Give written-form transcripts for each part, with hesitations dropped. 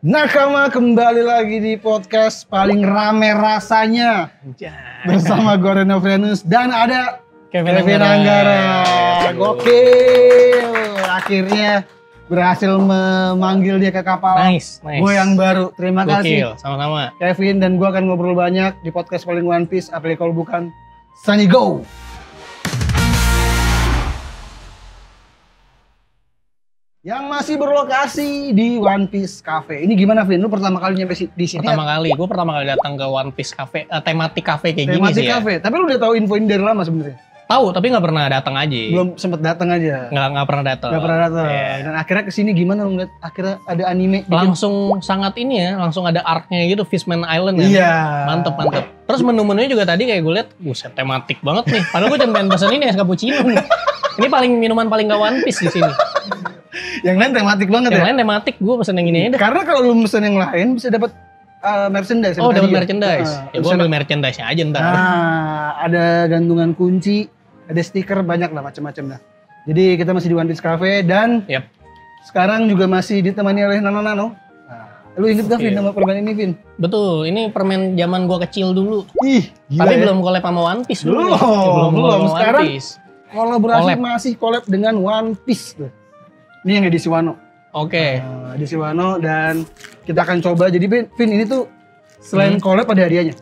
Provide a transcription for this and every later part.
Nakama kembali lagi di podcast paling rame rasanya bersama gue Reno Venus dan ada Kevin Anggara. Gokil, akhirnya berhasil memanggil dia ke kapal. Nice. Gue yang baru, terima kasih. Sama-sama. Kevin, dan gue akan ngobrol banyak di podcast paling One Piece, apalagi kalau bukan Sunny Go. Yang masih berlokasi di One Piece Cafe. Ini gimana, Vin? Lu pertama kali nyampe di sini? Gue pertama kali datang ke One Piece Cafe, tematik cafe kayak gini Tematik sih cafe. ya. Tapi lu udah tahu info ini dari lama sebenarnya? Tahu, tapi nggak pernah datang aja. Belum sempet datang aja. Nggak pernah datang. Gak pernah datang. Yeah. Dan akhirnya kesini gimana lu ngeliat akhirnya ada anime? Langsung sangat ini ya, langsung ada arc-nya gitu, Fishman Island ya. Iya. Mantep. Terus menu-menunya juga tadi kayak gue liat, buset tematik banget nih. Padahal gue cuma pengen pesen ini es cappuccino nih. Ini minuman paling gak One Piece di sini. Yang lain tematik banget Yang ya? lain tematik, gue pesen yang ini aja. Karena kalau lu pesen yang lain bisa dapat merchandise. Oh, dapat merchandise. Ya gue ambil merchandise-nya aja ntar. Ada gantungan kunci, ada stiker, banyak lah macam-macam lah. Jadi kita masih di One Piece Cafe dan sekarang juga masih ditemani oleh Nano. Nah, lu inget gak, Vin, nama permen ini, Vin? Betul, ini permen zaman gue kecil dulu. Ih, gila. Tapi ya? belum collab sama One Piece dulu. Belum. Sekarang One Piece. kolaborasi masih collab dengan One Piece tuh. Ini yang edisi Wano. Oke. Edisi Wano, dan kita akan coba. Jadi Vin, ini tuh selain collab ada hadiahnya.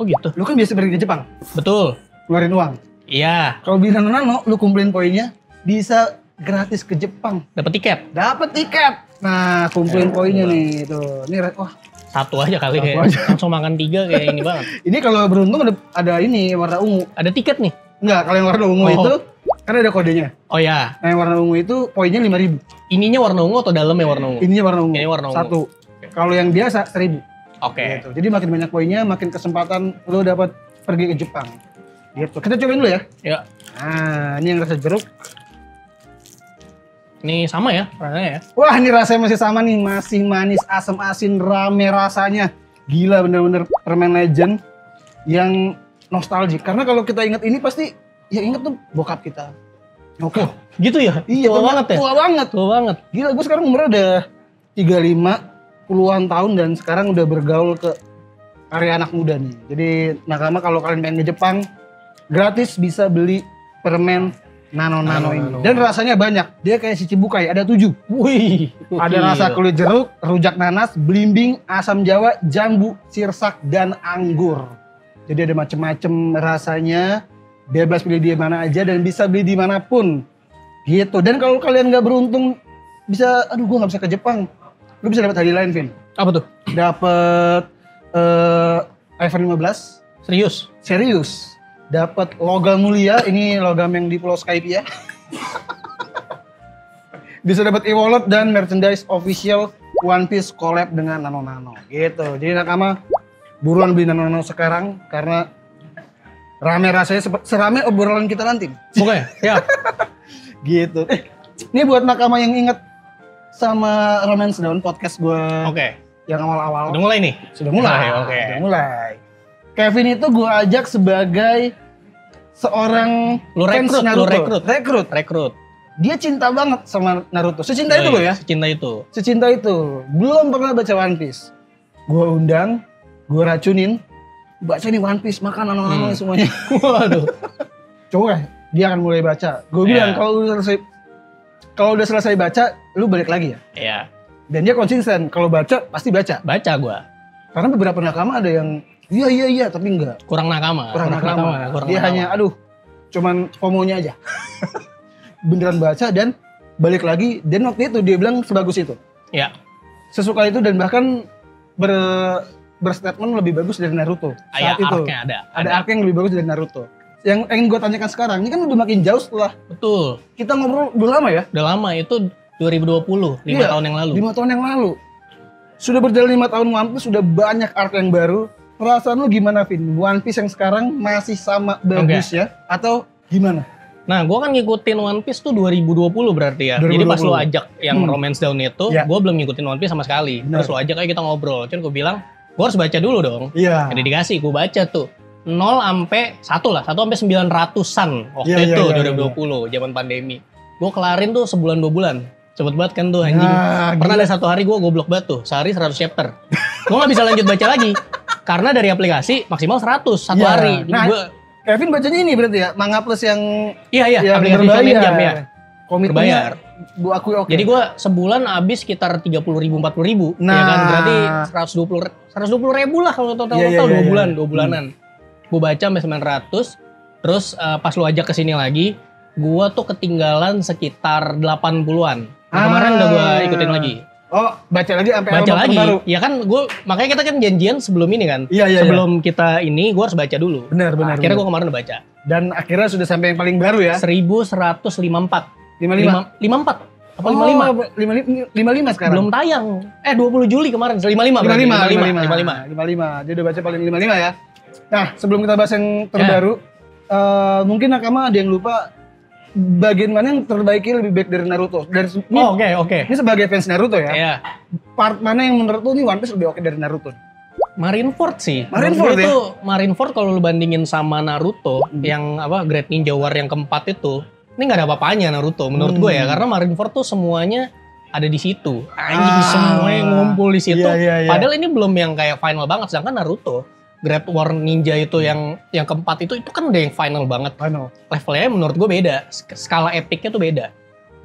Oh gitu. Lu kan biasa pergi ke Jepang, Betul. ngeluarin uang. Iya. Kalau beli Nano, lu kumpulin poinnya, bisa gratis ke Jepang. Dapat tiket. Dapat tiket. Nah, kumpulin poinnya nih, tuh. Ini wah. Satu aja kali Satu kayak. aja. Langsung makan 3 kayak ini banget. Ini kalau beruntung ada ini warna ungu. Ada tiket nih. Enggak, kalau yang warna ungu itu kan ada kodenya. Oh ya. Nah, yang warna ungu itu poinnya 5.000. Ininya warna ungu atau dalamnya warna ungu? Ininya warna ungu. Ini warna ungu. Satu. Kalau yang biasa 1.000. Oke. Gitu. Jadi makin banyak poinnya, makin kesempatan lu dapat pergi ke Jepang. Gitu. Kita cobain dulu ya. Ya. Nah, ini yang rasa jeruk. Ini sama ya rasanya ya. Wah, ini rasanya masih sama nih, masih manis, asam asin, rame rasanya. Gila, bener-bener permen legend yang nostalgic. Karena kalau kita ingat ini pasti ya ingat tuh bokap kita. Oke. Gitu ya? Iya, Tua banget ya? Tua banget. Tua banget. Gila, gue sekarang umurnya udah 35 puluhan tahun dan sekarang udah bergaul ke area anak muda nih. Jadi Nakama, kalau kalian pengen ke Jepang, gratis bisa beli permen Nano ini. Dan rasanya banyak. Dia kayak si Cibukai, ada 7. Wih. Ada rasa kulit jeruk, rujak nanas, belimbing, asam jawa, jambu, sirsak, dan anggur. Jadi ada macem-macem rasanya. Bebas pilih di mana aja dan bisa beli dimanapun. Gitu. Dan kalau kalian nggak beruntung, bisa, aduh gue nggak bisa ke Jepang. Lu bisa dapat hadiah lain, Vin. Apa tuh? Dapat iPhone 15. Serius. Dapat logam mulia, ini logam yang di Pulau Skypia. Bisa dapat e-wallet dan merchandise official One Piece collab dengan Nano. Gitu. Jadi Nakama, buruan beli Nano sekarang karena rame rasanya serame obrolan kita nanti. Oke, ya. Gitu. Ini buat Nakama yang inget sama Romance Down podcast gue. Oke. Yang awal-awal. Udah mulai nih? Sudah mulai. Oke. Sudah mulai. Kevin itu gue ajak sebagai seorang fans Naruto. Rekrut. Dia cinta banget sama Naruto. Secinta itu loh ya. Secinta itu. Belum pernah baca One Piece. Gue undang, gue racunin, baca nih One Piece, makan Nano semuanya. Waduh. Coba dia akan mulai baca. Gue bilang kalau udah selesai baca, lu balik lagi ya. Iya. Dan dia konsisten. Kalau baca pasti baca. Baca gue. Karena beberapa nakama ada yang iya tapi enggak. Kurang nakama. Dia hanya cuman FOMO-nya aja. Beneran baca dan balik lagi, dan waktu itu dia bilang sebagus itu. Iya. Sesuka itu dan bahkan berstatement lebih bagus dari Naruto. Saat itu. Ada arc yang lebih bagus dari Naruto. Yang ingin gue tanyakan sekarang, ini kan udah makin jauh setelah. Betul. Kita ngobrol udah lama ya? Udah lama, itu 2020, 5 tahun yang lalu. 5 tahun yang lalu. Sudah berjalan 5 tahun One Piece, sudah banyak arc yang baru. Perasaan lu gimana, Vin? One Piece yang sekarang masih sama bagus ya? Atau gimana? Nah, gue kan ngikutin One Piece tuh 2020 berarti ya. 2020. Jadi pas lu ajak yang Romance Down itu, gue belum ngikutin One Piece sama sekali. Bener. Terus lu ajak aja kita ngobrol. Cuman gue bilang, gue harus baca dulu dong. Iya. Jadi dikasih, gue baca tuh. 0 sampai 1 lah, 1 sampai 900-an waktu itu 2020, zaman pandemi. Gue kelarin tuh sebulan 2 bulan. Cepet banget kan tuh anjing. Pernah ada satu hari gue goblok banget tuh, sehari 100 chapter. Gue gak bisa lanjut baca lagi. Karena dari aplikasi maksimal 100 satu hari. Nah, Kevin bacanya ini berarti ya, Manga Plus yang yang aplikasi berbayar ya. Komitmennya gue akui oke. Jadi gue sebulan habis sekitar 30.000 40.000. Ya kan berarti 120.000 lah kalau total 2 bulanan. Gue baca sampai 900. Terus pas lu ajak kesini lagi, gue tuh ketinggalan sekitar 80-an. Kemarin udah gue ikutin lagi. Oh, baca lagi sampai baca lagi. Baru. Ya kan makanya kita kan janjian sebelum ini kan. Sebelum kita ini gue harus baca dulu. Benar. Akhirnya gue kemarin udah baca. Dan akhirnya sudah sampai yang paling baru ya. 1154. 54. Apa 55 sekarang. Belum tayang. 20 Juli kemarin. 55. Dia udah baca paling 55 ya. Nah, sebelum kita bahas yang terbaru, mungkin Nakama ada yang lupa bagian mana yang terbaiki lebih baik dari Naruto. Oke. Ini sebagai fans Naruto ya. Part mana yang menurut lu nih One Piece lebih oke dari Naruto? Marineford sih. Marineford kalau lu bandingin sama Naruto yang Great Ninja War yang keempat itu, ini nggak ada apa-apanya Naruto menurut gue ya, karena Marineford tuh semuanya ada di situ. Anjing semuanya ngumpul di situ. Padahal ini belum yang kayak final banget, sedangkan Naruto Great War Ninja itu yang keempat itu kan udah yang final banget. Levelnya menurut gue beda, skala epicnya tuh beda.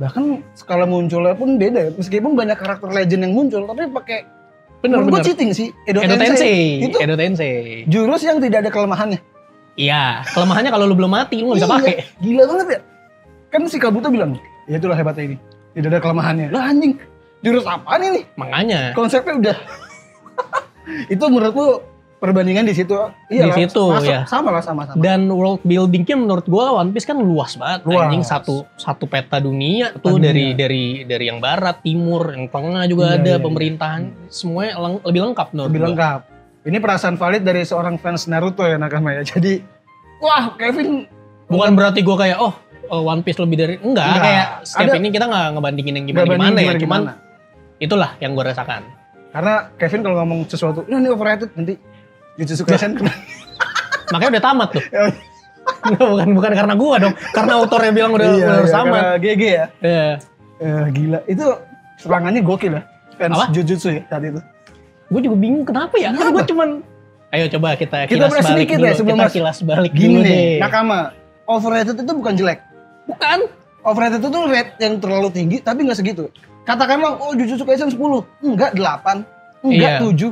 Bahkan skala munculnya pun beda ya. Meskipun banyak karakter legend yang muncul, tapi pakai bener. Gue cheating sih. Edo Tensei. Jurus yang tidak ada kelemahannya. Iya, kelemahannya kalau lu belum mati lu gak bisa pakai. Gila banget ya. Kan si Kabuto bilang, ya itulah hebatnya ini. Tidak ada kelemahannya. Lah anjing, jurus apaan ini? Makanya. Konsepnya udah. Itu menurutku perbandingan di situ. Iya, di situ ya. Sama. Dan world buildingnya menurut gua One Piece kan luas banget. Anjing satu peta dunia tuh dari yang barat, timur, yang tengah juga ada pemerintahan. Semuanya lebih lengkap menurut gua. Lebih lengkap. Ini perasaan valid dari seorang fans Naruto ya Nakama ya. Jadi, wah Kevin. Bukan berarti gua kayak One Piece lebih dari enggak kayak step ini kita nggak ngebandingin yang gimana ya, cuman itulah yang gue rasakan. Karena Kevin kalau ngomong sesuatu ini overrated nanti Jujutsu Kaisen makanya udah tamat tuh. bukan karena gue dong, karena autornya bilang udah tamat. GG ya. Gila itu serangannya gokil ya fans Jujutsu ya saat itu. Gue juga bingung kenapa ya. Kan gue cuman ayo coba kita kilas balik dulu. Ya, sebelum kita kilas balik gini dulu deh. Nakama, overrated itu bukan jelek. Bukan. Overrated itu tuh rate yang terlalu tinggi tapi nggak segitu. Katakanlah Jujutsu Kaisen 10, enggak 8, enggak 7.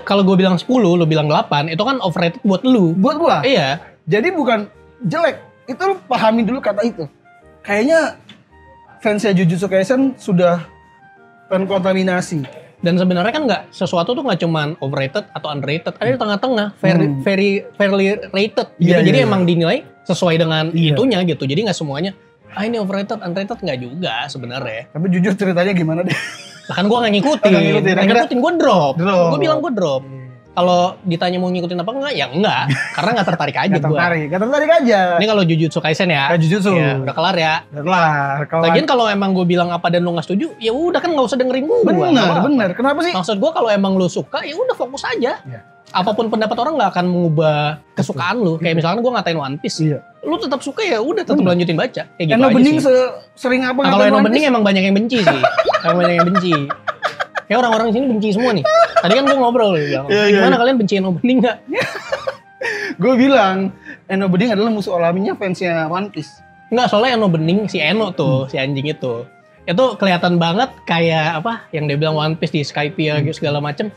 Kalau gue bilang 10, lu bilang 8, itu kan overrated buat lu. Buat gua. Iya. Jadi bukan jelek. Itu lu pahami dulu kata itu. Kayaknya fansnya Jujutsu Kaisen sudah terkontaminasi. Dan sebenarnya kan sesuatu tuh nggak cuman overrated atau underrated, ada di tengah-tengah, fairly rated gitu. Jadi emang dinilai sesuai dengan itunya gitu. Jadi nggak semuanya ini overrated, underrated nggak juga sebenarnya. Tapi jujur ceritanya gimana deh? Kan gue nggak ngikutin, gue drop. Gue bilang gue drop. Kalau ditanya mau ngikutin apa enggak, ya enggak. Karena nggak tertarik aja gue. Nggak tertarik aja. Ini kalau Jujutsu Kaisen ya. Jujutsu. Ya, udah kelar ya. Udah kelar. Lagian kalau emang gue bilang apa dan lu nggak setuju, ya udah kan nggak usah dengerin gue. Bener. Kenapa sih? Maksud gue kalau emang lu suka, ya udah fokus aja. Ya. Apapun pendapat orang nggak akan mengubah kesukaan lu. Kayak misalkan gue ngatain One Piece. Iya. Lu tetap suka ya udah tetap lanjutin baca. Kayak gitu aja Bening sering apa kalau Eno Bening emang banyak yang benci sih. Banyak yang benci. Kayak orang-orang di sini benci semua nih. Tadi kan gue ngobrol bilang, gimana kalian benci Eno Bening nggak? Gue bilang Eno Bening adalah musuh alaminya fansnya One Piece. Enggak, soalnya Eno Bening si Eno tuh, si anjing itu kelihatan banget kayak apa yang dia bilang One Piece di Skype ya segala macem.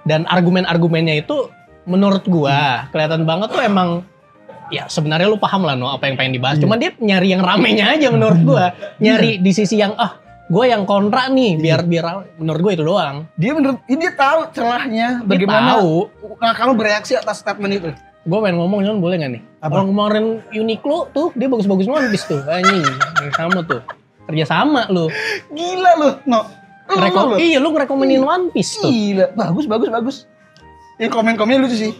Dan argumen-argumennya itu menurut gua kelihatan banget tuh emang ya sebenarnya lu paham lah apa yang pengen dibahas. Cuman dia nyari yang ramenya aja menurut gua. Nyari di sisi yang gue yang kontra nih biar menurut gue itu doang. Dia tahu celahnya bagaimana kamu bereaksi atas statement itu. Gue pengen ngomong cuman boleh gak nih? Kalau kemarin Uniqlo tuh dia bagus-bagus One Piece tuh anjing. Sama tuh. Kerja sama lu. Gila lu. Iya lu ngerekomenin One Piece tuh. Gila. Bagus. Yang komen-komennya lucu sih.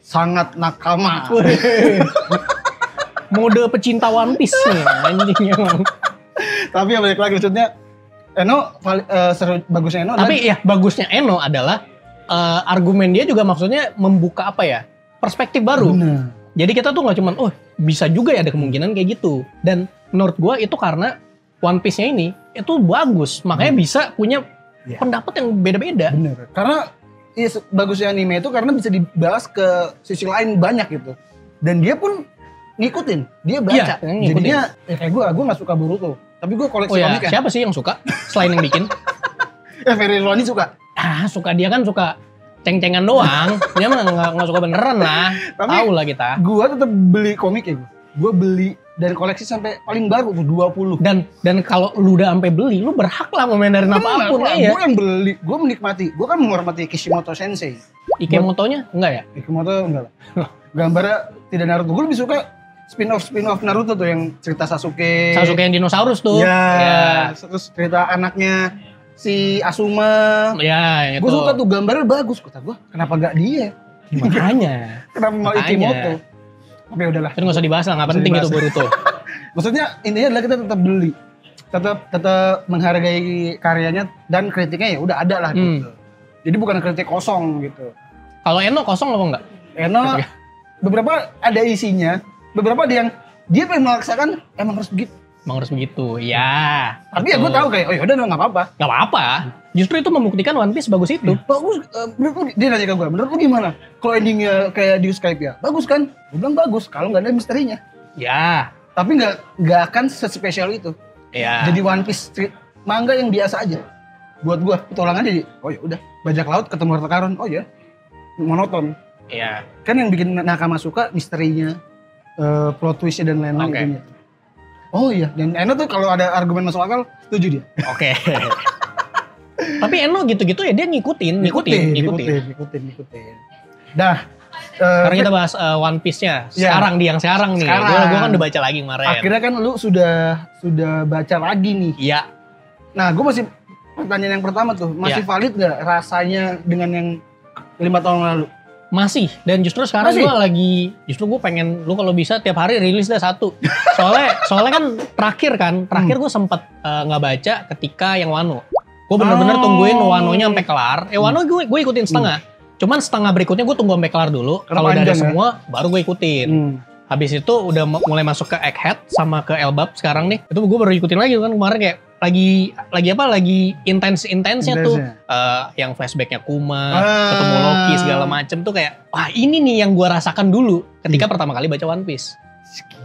Sangat Nakama. Mode pecinta One Piece nih anjing emang. Tapi ya balik lagi maksudnya Eno bagusnya Eno. Tapi ya bagusnya Eno adalah argumen dia juga maksudnya membuka apa ya perspektif baru. Jadi kita tuh nggak cuman bisa juga ya ada kemungkinan kayak gitu. Dan menurut gua itu karena One Piece-nya ini itu bagus, makanya bisa punya pendapat yang beda-beda. Bener. Karena bagusnya anime itu karena bisa dibahas ke sisi lain banyak gitu. Dan dia pun ngikutin, dia baca. Jadinya kayak gue nggak suka Boruto, tapi gue koleksi komik. Siapa sih yang suka selain yang bikin? Ferry Roni suka. Suka dia kan suka ceng-cengan doang. Dia mah nggak suka beneran lah. Tahu lah kita. Gue tetap beli komik ya. Gue beli dari koleksi sampai paling baru tuh 20. Dan kalau lu udah sampai beli, lu berhak lah komentarin apapun ya. Gue yang beli, gue menikmati. Gue kan menghormati Kishimoto Sensei. Ikemoto-nya enggak ya? Ikemoto enggak lah. Gambarnya tidak Naruto. Gue lebih suka spin-off Naruto tuh yang cerita Sasuke. Sasuke yang dinosaurus tuh. Iya. Terus cerita anaknya si Asuma. Ya, itu. Gue suka tuh gambarnya bagus. Kata gue, kenapa gak dia? Makanya. Kenapa malah Ikemoto? Oke udahlah. Itu gak usah dibahas lah, gak penting itu Boruto. Maksudnya intinya adalah kita tetap beli. Tetap menghargai karyanya dan kritiknya ya udah ada lah gitu. Jadi bukan kritik kosong gitu. Kalau Eno kosong apa enggak? Eno beberapa ada isinya, beberapa ada yang dia pengen memaksakan emang harus begitu. Emang harus begitu, ya. Tapi ya gue tahu kayak, oh yaudah nggak apa-apa. Nggak apa-apa. Justru itu membuktikan One Piece bagus itu. Bagus. Menurut lu, dia nanya ke gue, menurut lu gimana? Kalau endingnya kayak di Skype ya, bagus kan? Gue bilang bagus. Kalau nggak ada misterinya. Ya. Tapi nggak akan sespesial itu. Ya. Jadi One Piece manga yang biasa aja. Buat gue petualangan jadi, oh ya udah, bajak laut ketemu harta karun, oh ya, monoton. Iya. Kan yang bikin nakama suka misterinya, plot twistnya dan lain-lain. Okay. Oh iya, dan Eno tuh kalau ada argumen masuk akal, setuju dia. Oke. Tapi Eno gitu-gitu ya dia ngikutin. Dah. Sekarang kita bahas One Piece-nya. Sekarang yang sekarang nih. Gue kan udah baca lagi kemarin. Akhirnya kan lu sudah baca lagi nih. Iya. Nah, gue masih pertanyaan yang pertama tuh, masih valid gak rasanya dengan yang 5 tahun lalu? Masih, dan justru sekarang gue pengen lu kalau bisa tiap hari rilis dah satu. Soalnya kan terakhir gue sempet nggak baca ketika yang Wano. Gue bener-bener tungguin Wanonya sampai kelar. Wano gue ikutin setengah. Cuman setengah berikutnya gue tunggu sampai kelar dulu. Kalau udah ada semua, baru gue ikutin. Habis itu udah mulai masuk ke Egghead sama ke Elbap sekarang nih. Itu gue baru ikutin lagi kan kemarin kayak lagi intensnya tuh yang flashbacknya Kuma ketemu Loki segala macem tuh kayak wah ini nih yang gue rasakan dulu ketika pertama kali baca One Piece.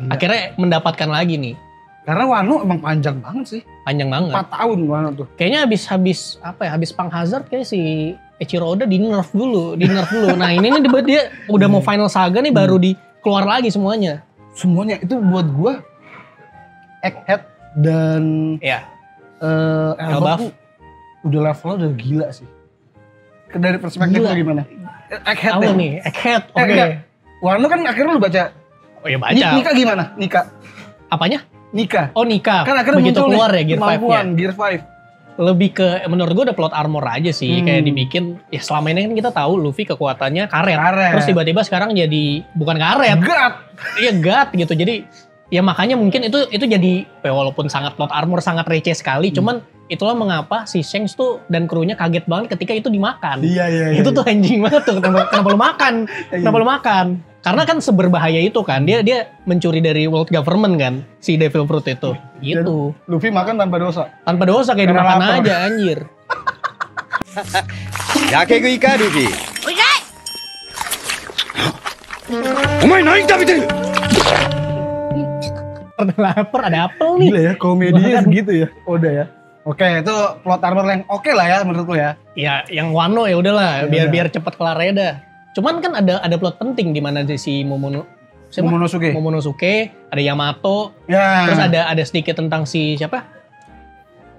Akhirnya mendapatkan lagi nih. Karena Wano emang panjang banget sih. Panjang banget. 4 tahun Wano tuh. Kayaknya habis Pang Hazard kayak si Eiichiro Oda di nerf dulu. Nah ini nih dia udah mau final saga nih baru keluar lagi semuanya. Semuanya itu buat gue Egghead dan Elbap udah levelnya udah gila sih. Dari perspektif lu gimana? Egghead deh. Nih, Egghead. Oke. Wano kan akhirnya lu baca. Oh iya baca. Nika gimana? Nika. Apanya? Nika. Oh Nika. Kan akhirnya begitu muncul keluar ya Gear 5-nya. Gear 5. Lebih ke menurut gue udah plot armor aja sih. Kayak dibikin ya selama ini kan kita tahu Luffy kekuatannya karet. Terus tiba-tiba sekarang jadi bukan karet. Iya gat gitu. Jadi ya makanya mungkin itu jadi walaupun sangat plot armor sangat receh sekali, cuman itulah mengapa si Shanks tuh dan krunya kaget banget ketika itu dimakan. Iya. Itu tuh anjing banget tuh kenapa lu makan? Kenapa lu makan? Karena kan seberbahaya itu kan. Dia mencuri dari world government kan si Devil Fruit itu. Gitu. Dan Luffy makan tanpa dosa. Tanpa dosa kayak dimakan lapar aja anjir. Yakegui ka Luffy? Omae nani tabeteru? Lapar ada apel nih. Gila ya komedinya segitu ya. Udah ya. Oke, itu plot armor yang oke lah ya menurut lu ya. Ya, yang Wano ya udahlah biar cepet kelar aja dah. Cuman kan ada plot penting di mana si Momonosuke, ada Yamato. Ya. Terus ada sedikit tentang si siapa?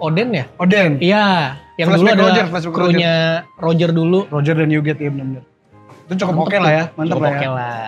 Oden ya? Oden. Iya, yang dulu ada krunya Roger dulu. Roger dan Yuget ya benar-benar. Itu cukup oke lah ya, mantap lah ya. Oke lah.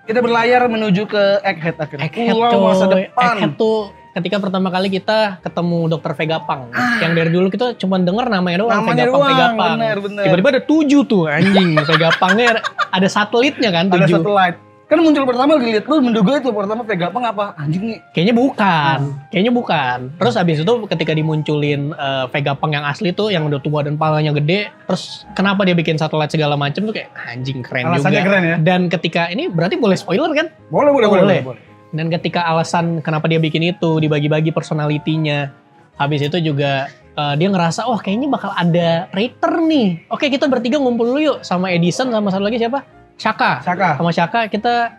Kita berlayar menuju ke Egghead akhirnya. Egghead tuh ketika pertama kali kita ketemu Dr. Vegapunk. Yang dari dulu kita cuma denger namanya doang. Vegapunk. Bener. Tiba-tiba ada 7 tuh anjing. Vegapunknya ada satelitnya kan 7. Ada satelit. Kan muncul pertama dilihat lu menduga itu pertama Vegapunk apa? Anjing nih. Kayaknya bukan. Terus habis itu ketika dimunculin Vegapunk yang asli tuh yang udah tua dan palanya gede, terus kenapa dia bikin satelit segala macam tuh kayak anjing keren. Alasannya juga. Keren ya. Dan ketika ini berarti boleh spoiler kan? Boleh. Dan ketika alasan kenapa dia bikin itu dibagi-bagi personalitinya. Habis itu juga dia ngerasa, oh kayaknya bakal ada writer nih. Oke, kita bertiga ngumpul dulu yuk sama Edison sama satu lagi siapa? Shaka. Sama Shaka kita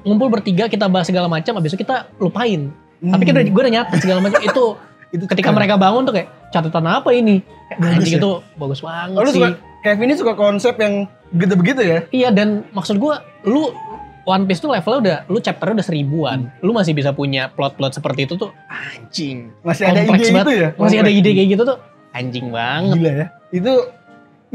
ngumpul bertiga, kita bahas segala macam, habis itu kita lupain. Tapi kan gue udah nyatet segala macam itu ketika mereka bangun tuh kayak catatan apa ini? Anjing itu bagus banget sih. Kevin ini suka konsep yang begitu-begitu ya? Iya, dan maksud gue, lu One Piece tuh levelnya udah, lu chapternya udah 1000-an. Lu masih bisa punya plot-plot seperti itu tuh, anjing. Masih ada ide banget. Itu ya? Masih ada ide kayak gitu tuh, anjing banget. Gila ya? Itu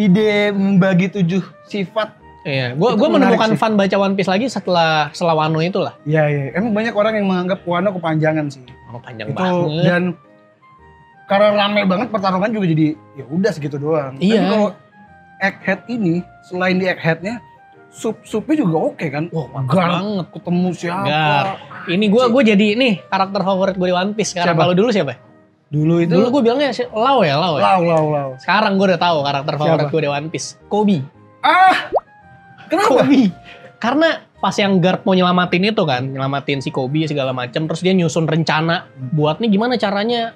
ide membagi 7 sifat. Iya, gue menemukan fun baca One Piece lagi setelah Wano itu lah. Iya. Emang banyak orang yang menganggap Wano kepanjangan sih. Panjang banget. Dan karena rame banget pertarungan juga jadi, ya udah segitu doang. Iya. Tapi kalau Egghead ini, selain di Eggheadnya, supnya juga oke kan? Wah, mantap banget. Ketemu siapa? Gar. Ini gue jadi nih karakter favorit gue di One Piece sekarang. Kalau dulu siapa? Dulu gue bilangnya Lau ya. Lau. Sekarang gue udah tahu karakter favorit gue di One Piece. Kobe. Kenapa? Kobe. Karena pas yang Garp mau nyelamatin itu kan, nyelamatin si Kobe segala macam, terus dia nyusun rencana buat nih gimana caranya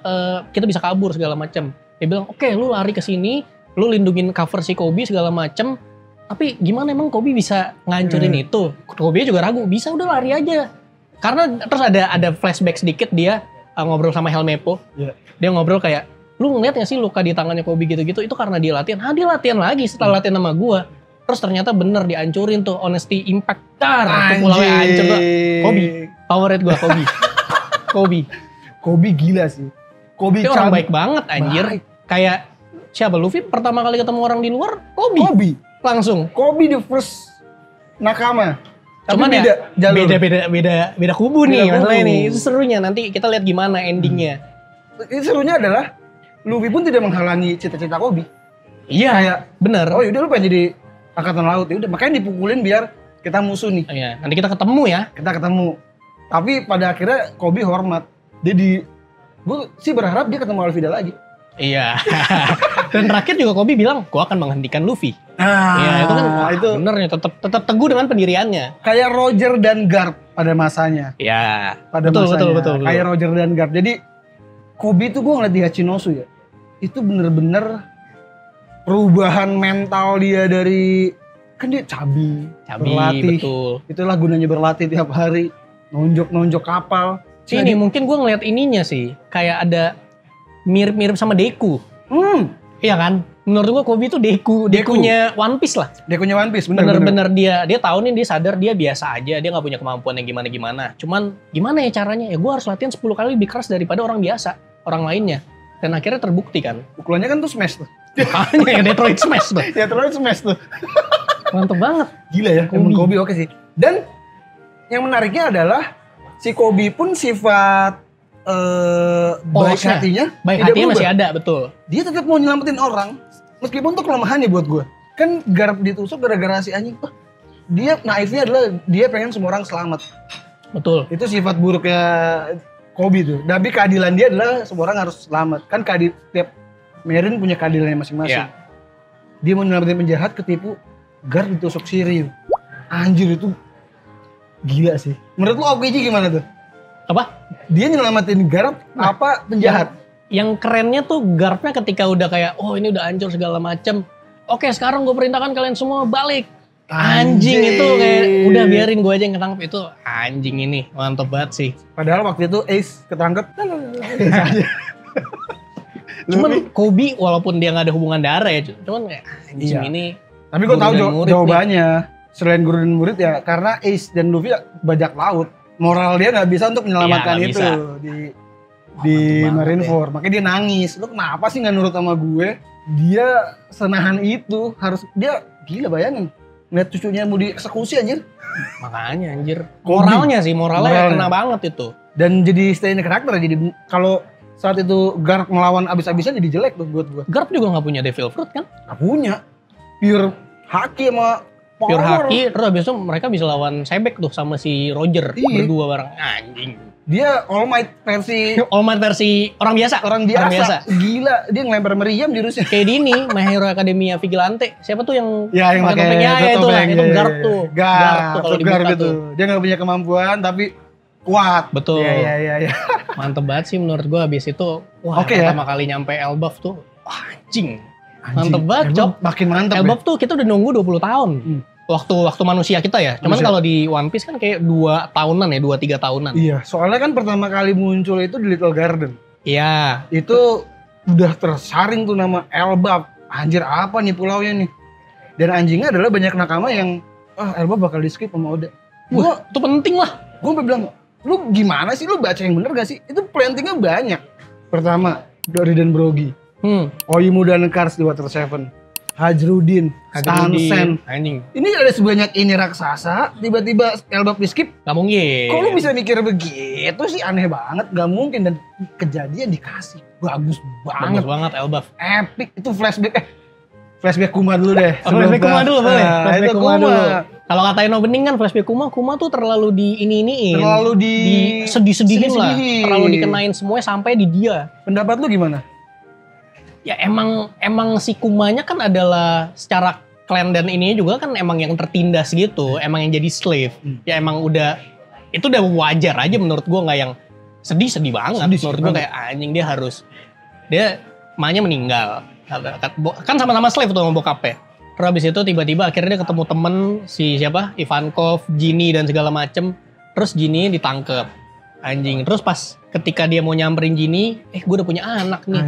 kita bisa kabur segala macam. Dia bilang, "Oke, lu lari ke sini, lu lindungin cover si Kobe segala macem, tapi gimana emang Kobe bisa ngancurin itu?" Kobe juga ragu, bisa udah lari aja. Karena terus ada flashback sedikit dia ngobrol sama Helmeppo. Yeah. Dia ngobrol kayak, lu ngeliat gak sih luka di tangannya Kobe gitu-gitu? Itu karena dia latihan. Dia latihan lagi setelah latihan sama gua. Terus ternyata bener dihancurin tuh, Honesty Impact. Itu mulai hancur tuh. Kobe, favorit gua Kobe gila sih. Kobe orang baik banget anjir. Kayak siapa? Luffy pertama kali ketemu orang di luar, Kobe. Langsung. Kobe the first nakama. Cuman beda kubu nih masalahnya nih. Itu serunya, nanti kita lihat gimana endingnya. Itu serunya adalah Luffy pun tidak menghalangi cita-cita Kobe. Iya, kayak bener. Oh yaudah lu pengen jadi angkatan laut, ya udah makanya dipukulin biar kita musuh nih. Iya, nanti kita ketemu ya. Tapi pada akhirnya Kobe hormat. Gue sih berharap dia ketemu Alvida lagi. Iya. Dan terakhir juga Kobe bilang, gue akan menghentikan Luffy. Iya, itu kan itu bener nih, tetap teguh dengan pendiriannya. Kayak Roger dan Garp pada masanya. Iya. Betul. Kayak Roger dan Garp. Jadi Kobe tuh gue ngeliat di Hachinosu ya, itu bener-bener perubahan mental dia dari, kan dia cabi berlatih. Betul. Itulah gunanya berlatih tiap hari, nonjok kapal. Ini mungkin gue ngeliat ininya sih, kayak ada mirip-mirip sama Deku. Iya kan? Menurut gue Kobe itu Dekunya One Piece lah. Dekunya One Piece, bener-bener dia tahu nih, dia sadar dia biasa aja, dia nggak punya kemampuan yang gimana-gimana. Cuman gimana ya caranya? Ya gue harus latihan 10 kali lebih keras daripada orang biasa, orang lainnya. Dan akhirnya terbukti kan. Pukulannya kan tuh smash tuh. Ya Detroit Smash tuh. Mantep banget. Gila ya, Kobe oke sih. Dan yang menariknya adalah si Kobe pun sifat baik hatinya masih ada, betul. Dia tetap mau nyelamatin orang, meskipun tuh kelemahannya buat gue. Kan Garp ditusuk gara-gara si anjing. Dia naifnya adalah dia pengen semua orang selamat. Betul. Itu sifat buruknya Kobe tuh. Tapi keadilan dia adalah semua orang harus selamat. Kan tiap Marine punya keadilannya masing-masing. Yeah. Dia mau nyelamatin penjahat, ketipu, Garp ditusuk Shiryu. Anjir, itu gila sih. Menurut lo OKG gimana tuh? Apa? Dia nyelamatin Garp apa penjahat? Yang kerennya tuh Garpnya ketika udah kayak, oh ini udah hancur segala macem. Oke, sekarang gue perintahkan kalian semua balik. Anjing itu kayak, udah biarin gue aja yang ketangkep. Itu anjing ini, mantep banget sih. Padahal waktu itu Ace ketangkep. Cuman Kobe walaupun dia gak ada hubungan darah ya, cuman kayak anjing ini. Tapi gue tahu jawabannya. Selain guru dan murid ya, karena Ace dan Luffy bajak laut. Moral dia gak bisa untuk menyelamatkan itu di Marineford. Makanya dia nangis. Lu kenapa sih gak nurut sama gue? Dia senahan itu, harus dia gila, bayangin. Ngeliat cucunya mau dieksekusi anjir. Makanya anjir. Moralnya kena banget itu. Dan jadi stay in karakter. Jadi kalau saat itu Garp melawan abis-abisan jadi jelek tuh buat gue. Garp juga gak punya Devil Fruit kan? Gak punya. Pure haki sama power. Pure haki, terus abis itu mereka bisa lawan Sebek tuh sama si Roger. Berdua bareng. Anjing. Dia All Might versi orang biasa. Gila, dia ngelempar meriam jurusnya. Kayak di ini, My Hero Academia Vigilante. Siapa tuh yang pakai topengnya itu Garp tuh. Garp itu. Dia gak punya kemampuan tapi kuat. Betul. Iya. Mantep banget sih menurut gue habis itu. Wah, pertama kali nyampe Elbaf tuh, wah anjing. Mantep banget, Cok. Makin mantep. Elbaf tuh kita udah nunggu 20 tahun. Waktu manusia kita ya. Cuman kalau di One Piece kan kayak 2 tahunan ya, 2-3 tahunan. Iya, soalnya kan pertama kali muncul itu di Little Garden. Iya. Itu udah tersaring tuh nama Elbaf. Anjir apa nih pulaunya nih. Dan anjingnya adalah banyak nakama yang Elbaf bakal di skip sama Oda. Wah, itu penting lah. Gue bilang, lu gimana sih, lu baca yang bener gak sih? Itu plantingnya banyak. Pertama, dari Dan Brogy. Oimu dan Kars di Water 7. Hajrudin, Stansen. Anjing. Ini ada sebanyak ini raksasa, tiba-tiba Elbaf di skip. Gak mungkin. Kok lu bisa mikir begitu sih, aneh banget. Gak mungkin, dan kejadian dikasih. Bagus banget. Bagus banget Elbaf. Epic, itu flashback Kuma dulu deh. Flashback Kuma dulu boleh. Flashback Kuma dulu. Kalau katain Bening kan flashback Kuma tuh terlalu ini-iniin. Terlalu sedih-sedihin lah. Terlalu dikenain semuanya sampai di dia. Pendapat lu gimana? Ya emang si Kumanya kan adalah secara klan dan ini juga kan emang yang tertindas gitu. Emang yang jadi slave. Ya emang itu udah wajar aja menurut gua, nggak yang sedih banget. Menurut gua kayak anjing dia emaknya meninggal. Kan sama-sama slave tuh sama bokapnya. Terus habis itu tiba-tiba akhirnya dia ketemu temen si siapa? Ivankov, Ginny dan segala macem. Terus Ginny ditangkep. Anjing. Terus pas ketika dia mau nyamperin Ginny, gue udah punya anak nih.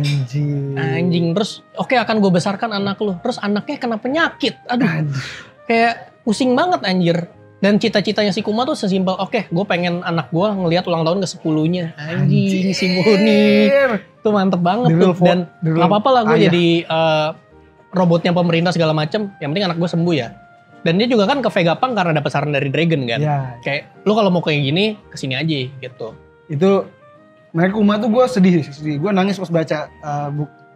Anjing. Terus oke, akan gue besarkan anak lu. Terus anaknya kena penyakit. Aduh. Kayak pusing banget anjir. Dan cita-citanya si Kuma tuh sesimpel, oke, gue pengen anak gue ngelihat ulang tahun ke-10-nya. Anjing, si Boni. Itu mantep banget tuh. Dan gak apa-apa lah gue jadi robotnya pemerintah segala macem. Yang penting anak gue sembuh ya. Dan dia juga kan ke Vegapunk karena dapat saran dari Dragon kan. Ya. Kayak, lu kalau mau kayak gini, kesini aja gitu. Itu, makanya Kuma tuh gue sedih. Gue nangis pas baca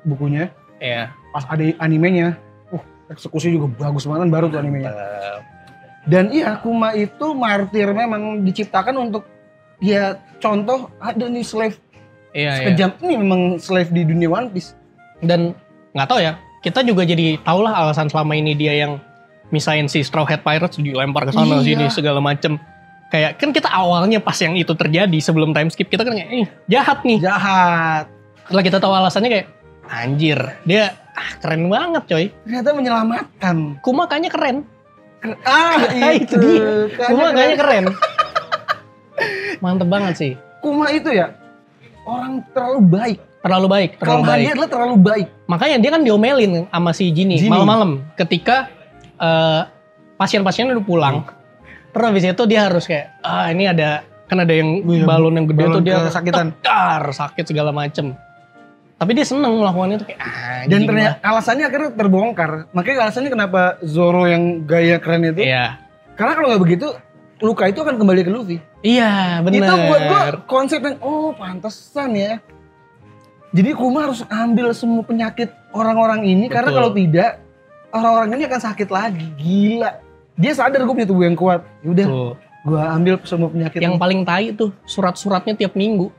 bukunya. Iya. Pas ada animenya. Eksekusi juga bagus banget, baru tuh animenya. Dan iya, Kuma itu martir, memang diciptakan untuk ya contoh ada nih slave sekejam ini memang slave di dunia One Piece. Dan nggak tahu ya, kita juga jadi tau lah alasan selama ini dia yang misain si Straw Hat Pirates dilempar ke sana sini segala macem. Kayak kan kita awalnya pas yang itu terjadi sebelum time skip kita kan kayak jahat nih. Jahat. Setelah kita tahu alasannya kayak anjir, dia keren banget coy. Ternyata menyelamatkan. Kuma kayaknya keren. Itu dia. Kuma kayaknya keren. Mantep banget sih. Kuma itu ya orang terlalu baik. Kalau dia adalah terlalu baik. Makanya dia kan diomelin sama si Ginny. Malam-malam ketika pasien-pasiennya udah pulang. Terus habis itu dia harus kayak ini ada yang balon yang gede tuh dia kesakitan. Sakit segala macem. Tapi dia seneng melakukannya tuh kayak dan ternyata alasannya akhirnya terbongkar. Makanya alasannya kenapa Zoro yang gaya keren itu. Iya. Karena kalau nggak begitu, luka itu akan kembali ke Luffy. Iya, benar. Itu buat gua konsep yang pantesan ya. Jadi Kuma harus ambil semua penyakit orang-orang ini. Betul. Karena kalau tidak, orang-orang ini akan sakit lagi. Gila. Dia sadar gue punya tubuh yang kuat. Yaudah. Gua ambil semua penyakit. Yang paling tai tuh surat-suratnya tiap minggu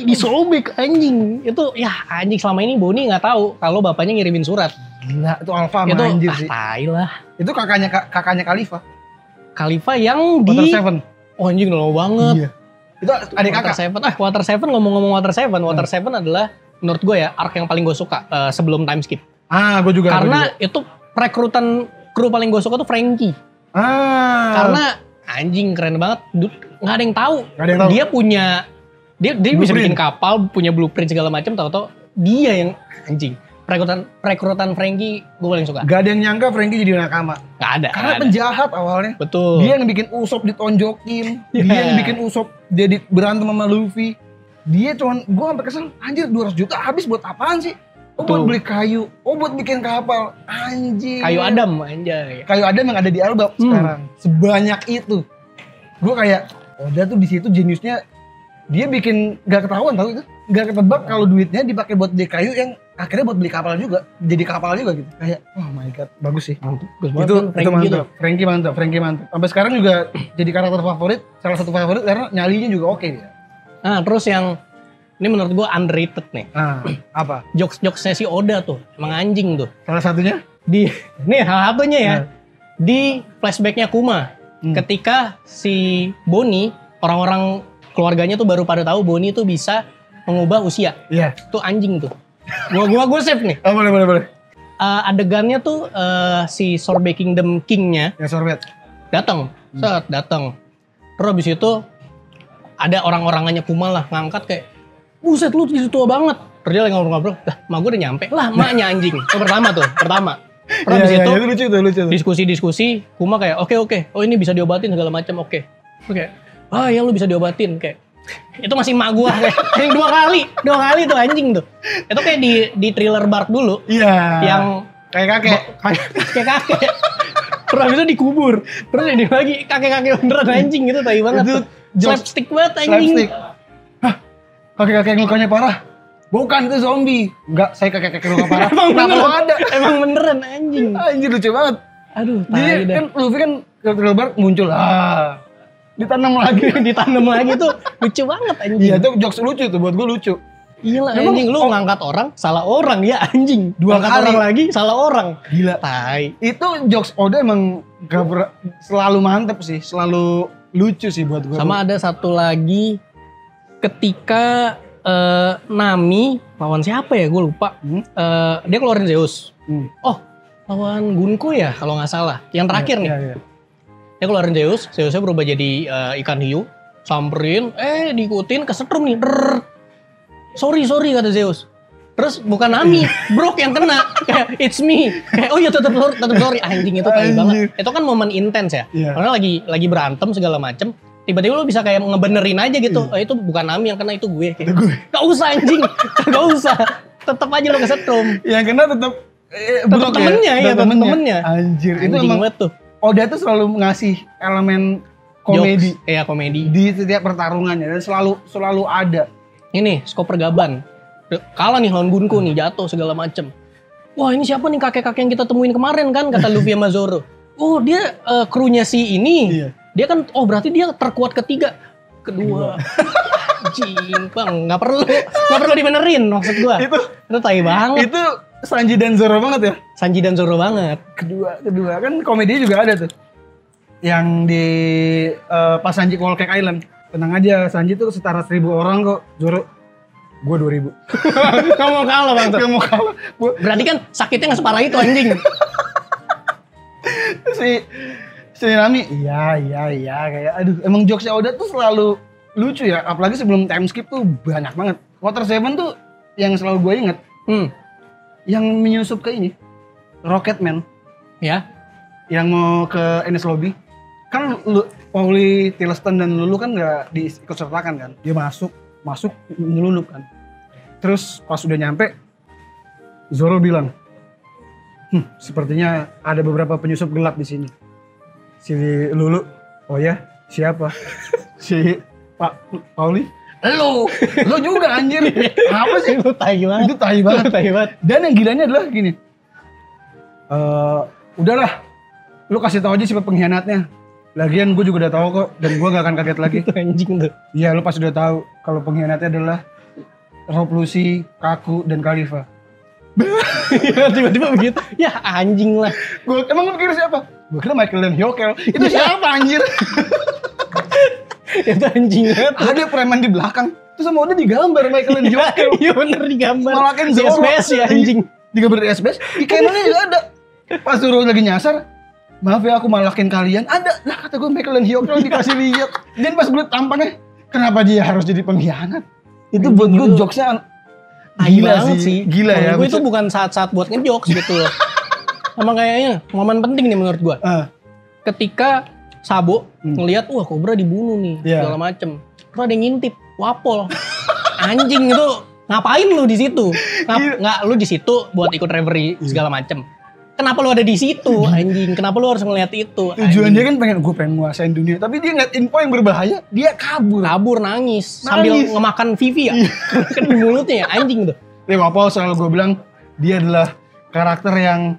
disobek anjing. Itu ya anjing, selama ini Boni nggak tahu kalau bapaknya ngirimin surat. Gila, itu alpha itu anjir sih. Tai lah. Itu kakaknya Khalifa yang Water di 7. Oh anjing lama banget. Iya. Itu adik kakak. Water 7 ngomong-ngomong Water 7 adalah menurut gue ya arc yang paling gue suka sebelum time skip. Gue juga. Karena itu perekrutan kru paling gue suka tuh Frankie. Karena anjing keren banget, nggak ada yang tahu. Dia bisa bikin kapal, punya blueprint segala macam, tahu-tahu dia yang anjing. Perekrutan Frankie gue paling suka. Gak ada yang nyangka Frankie jadi nakama. Gak ada. Karena penjahat awalnya. Betul. Dia yang bikin Usopp ditonjokin, dia yang bikin Usopp jadi berantem sama Luffy. Dia cuman, gue sampai kesel, anjir 200 juta habis buat apaan sih? Buat beli kayu, buat bikin kapal, anjing. Kayu Adam, anjay. Kayu Adam yang ada di Elbaf sekarang, sebanyak itu. Gue kayak, Oda tuh di situ jeniusnya, dia bikin gak ketahuan tau itu, gak ketebak kalau duitnya dipakai buat beli kayu yang akhirnya buat beli kapal juga, jadi kapal juga gitu. Kayak, oh my god, bagus sih. Mantap. Itu mantap. Frankie mantap. Sampai sekarang juga jadi karakter favorit, salah satu favorit karena nyalinya juga oke dia. Nah, terus yang ini menurut gue underrated nih. Apa? Jokes-jokesnya si Oda tuh, emang anjing tuh. Salah satunya? Nih salah satunya ya. Di flashbacknya Kuma. Ketika si Boni, orang-orang keluarganya tuh baru pada tahu Bonnie tuh bisa mengubah usia. Iya. Tuh anjing tuh. Gua save nih. Oh, boleh. Adegannya tuh si Sorbet Kingdom King-nya. Ya Sorbet. Datang. Terus abis itu ada orang-orangannya Kumal lah ngangkat kayak, buset lu tua banget. Terus dia lagi ngobrol-ngobrol, mak gue udah nyampe. Lah maknya anjing. Itu pertama. Terus abis itu lucu. Diskusi, Kuma kayak oke. Oh ini bisa diobatin segala macam, oke. Oke. Ya lu bisa diobatin kayak. Itu masih emak gua kayak yang dua kali tuh anjing tuh. Itu kayak di Thriller Bark dulu. Iya. Yang kayak kakek. Terus abis itu dikubur. Terus ini lagi kakek beneran anjing gitu, tai banget. Itu slapstick banget anjing. Hah? Kakek yang lukanya parah? Bukan, itu zombie. Enggak, saya kakek luka parah. Emang beneran anjing. Anjir lucu banget. Aduh, tai dah. Kan Luffy kan Thriller Bark muncul. Ditanam lagi tuh lucu banget anjing. Iya, itu jokes lucu tuh, buat gue lucu. Iya lah anjing, lu ngangkat orang, salah orang ya anjing. Dua kali orang lagi, salah orang. Gila. Tai. Itu jokes Oda emang selalu mantep sih, selalu lucu sih buat gue. Sama ada satu lagi ketika Nami lawan siapa ya, gue lupa. Dia keluarin Zeus. Oh, lawan Gunko ya kalau nggak salah. Yang terakhir nih. Iya. Dia keluarin Zeusnya berubah jadi ikan hiu, samperin, diikutin, kesetrum nih. Sorry kata Zeus. Terus bukan Nami, Brook yang kena. Kayak it's me. Kayak oh ya tetap sorry. Anjing itu tai banget. Itu kan momen intens ya. Karena lagi berantem segala macem. Tiba-tiba lu bisa kayak ngebenerin aja gitu. Itu bukan Nami yang kena, itu gue. Kayak, gak usah anjing. Gak usah. Tetap aja lu kesetrum. Yang kena tetap temennya ya. Temennya. Anjir. Itu emang banget tuh. Oda tuh selalu ngasih elemen komedi. Iya, komedi. Di setiap pertarungannya. Dan selalu ada. Ini, Skopper Gaban. Kalah nih lawan Gunko nih, jatuh segala macem. Wah ini siapa nih kakek-kakek yang kita temuin kemarin kan, kata Luffy sama Zoro. Oh dia krunya si ini. Iya. Dia kan, berarti dia terkuat kedua. Anjing bang, nggak perlu dibenerin maksud gua. Itu tai banget. Itu Sanji dan Zoro banget ya? Sanji dan Zoro banget. Kedua kan komedinya juga ada tuh. Yang di pas Sanji ke Whole Cake Island. Tenang aja, Sanji tuh setara 1.000 orang kok. Zoro, gue 2.000. Gak mau kalah bang. Gak mau kalah. Berarti kan sakitnya gak separah itu anjing. si Nami, iya kayak aduh. Emang jokesnya Oda tuh selalu lucu ya. Apalagi sebelum time skip tuh banyak banget. Water 7 tuh yang selalu gue inget. Yang menyusup ke ini, Rocketman. Ya. Yang mau ke Enies Lobby. Kan Pauli, Tilston dan Lulu kan gak diikut sertakan kan. Dia masuk nyelulup kan. Terus pas udah nyampe, Zoro bilang, sepertinya ada beberapa penyusup gelap di sini. Si Lulu, oh ya, siapa? Si Pak Pauli, lu juga anjir. Apa sih? Itu tai banget. Dan yang gilanya adalah gini, udahlah, lu kasih tahu aja siapa pengkhianatnya. Lagian gue juga udah tahu kok, dan gue gak akan kaget lagi. Itu anjing tuh. Iya, lu pasti udah tahu kalau pengkhianatnya adalah Rob Lucy, Kaku, dan Khalifa. Tiba-tiba begitu. Ya anjing lah. Emang lu pikir siapa? Gue kira Michael dan Hyokel. Itu siapa anjir? Itu anjing banget. Ada preman di belakang. Terus sama udah digambar Michael dan Hyokel. Iya bener digambar. Malakin Zoro. Di SBS ya anjing. Digambar di SBS. Di kanannya juga ada. Pas Zoro lagi nyasar. Maaf ya aku malakin kalian. Ada lah kata gue Michael dan Hyokel dikasih lihat. Dan pas gue tampangnya, kenapa dia harus jadi pengkhianat? Itu buat gue jokesnya gila sih. Gila ya. Gue itu bukan saat-saat buat ngejokes gitu loh. Emang kayaknya momen penting nih menurut gue. Ketika Sabo ngelihat wah Cobra dibunuh nih segala macem. Terus ada yang ngintip Wapol. Anjing itu ngapain lu di situ? Nggak lu di situ buat ikut referee segala macem. Kenapa lu ada di situ anjing? Kenapa lu harus ngeliat itu? Tujuan dia kan gue pengen nguasain dunia, tapi dia ngeliat info yang berbahaya, dia kabur nangis. Sambil ngemakan Vivi ya. Kan di mulutnya ya anjing tuh. Wapol selalu gue bilang dia adalah karakter yang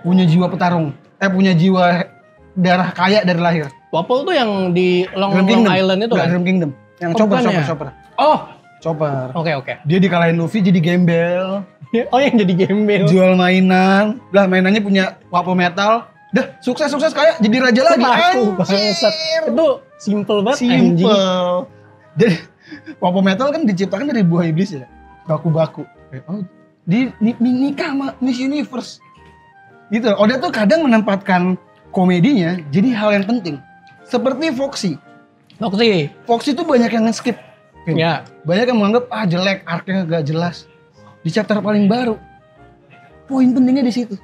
punya jiwa petarung, punya jiwa darah kaya dari lahir. Wapol tuh yang di Long Island itu kan? Dream Kingdom. Yang Chopper. Oh, Chopper. Oke. Dia dikalahin Luffy jadi gembel. Oh yang jadi gembel. Jual mainan. Lah mainannya punya Wapol metal. Dah sukses kayak jadi raja lagi. Bangsat. Itu simple banget. Simple. Jadi Popo Metal kan diciptakan dari buah iblis ya, baku-baku. Oh, nikah sama Miss Universe. Gitu. Oda tuh kadang menempatkan komedinya jadi hal yang penting. Seperti Foxy tuh banyak yang nge-skip. Ya. Banyak yang menganggap jelek, arc-nya gak jelas. Di chapter paling baru, poin pentingnya di situ.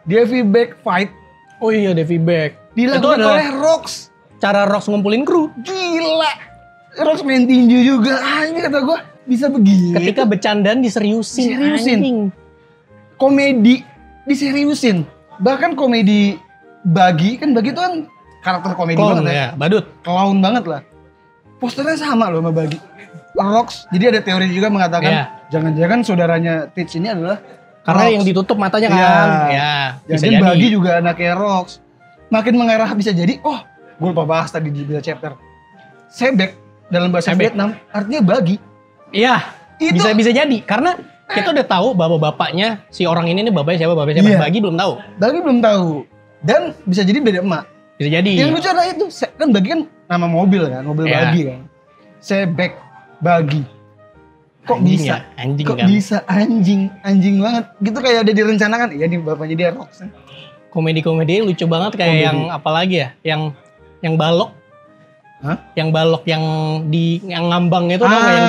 Davy Back fight. Oh iya, Davy Back. Dilakukan oleh Rox. Cara Rox ngumpulin kru. Gila. Rox main tinju juga. Ini kata gue bisa begini. Ketika bercandaan diseriusin. Komedi diseriusin. Bahkan komedi Bagi itu kan karakter komedi clown, banget ya. Badut. Clown banget lah. Posternya sama loh sama Bagi. Rox, jadi ada teori juga mengatakan jangan-jangan saudaranya Teach ini adalah karena Rox. yang ditutup matanya kan. Bisa jadi. Bagi juga anaknya Rox. Makin mengarah bisa jadi, gue lupa bahas tadi di chapter. Sebek dalam bahasa Vietnam artinya bagi. Iya, bisa jadi. Karena kita udah tahu bahwa bapaknya si orang ini nih bapaknya siapa. Bagi belum tahu. Dan bisa jadi beda emak. Bisa jadi. Yang lucu adalah itu, kan Bagi kan nama mobil kan, Bagi kan. Sebek, Bagi. Kok anjing bisa? Ya? Anjing kok kan? Bisa anjing banget. Gitu kayak ada direncanakan, iya nih bapaknya dia Rox. Komedi-komedi lucu banget kayak yang apalagi ya? Yang balok. Hah? Yang balok yang ngambang itu kan yang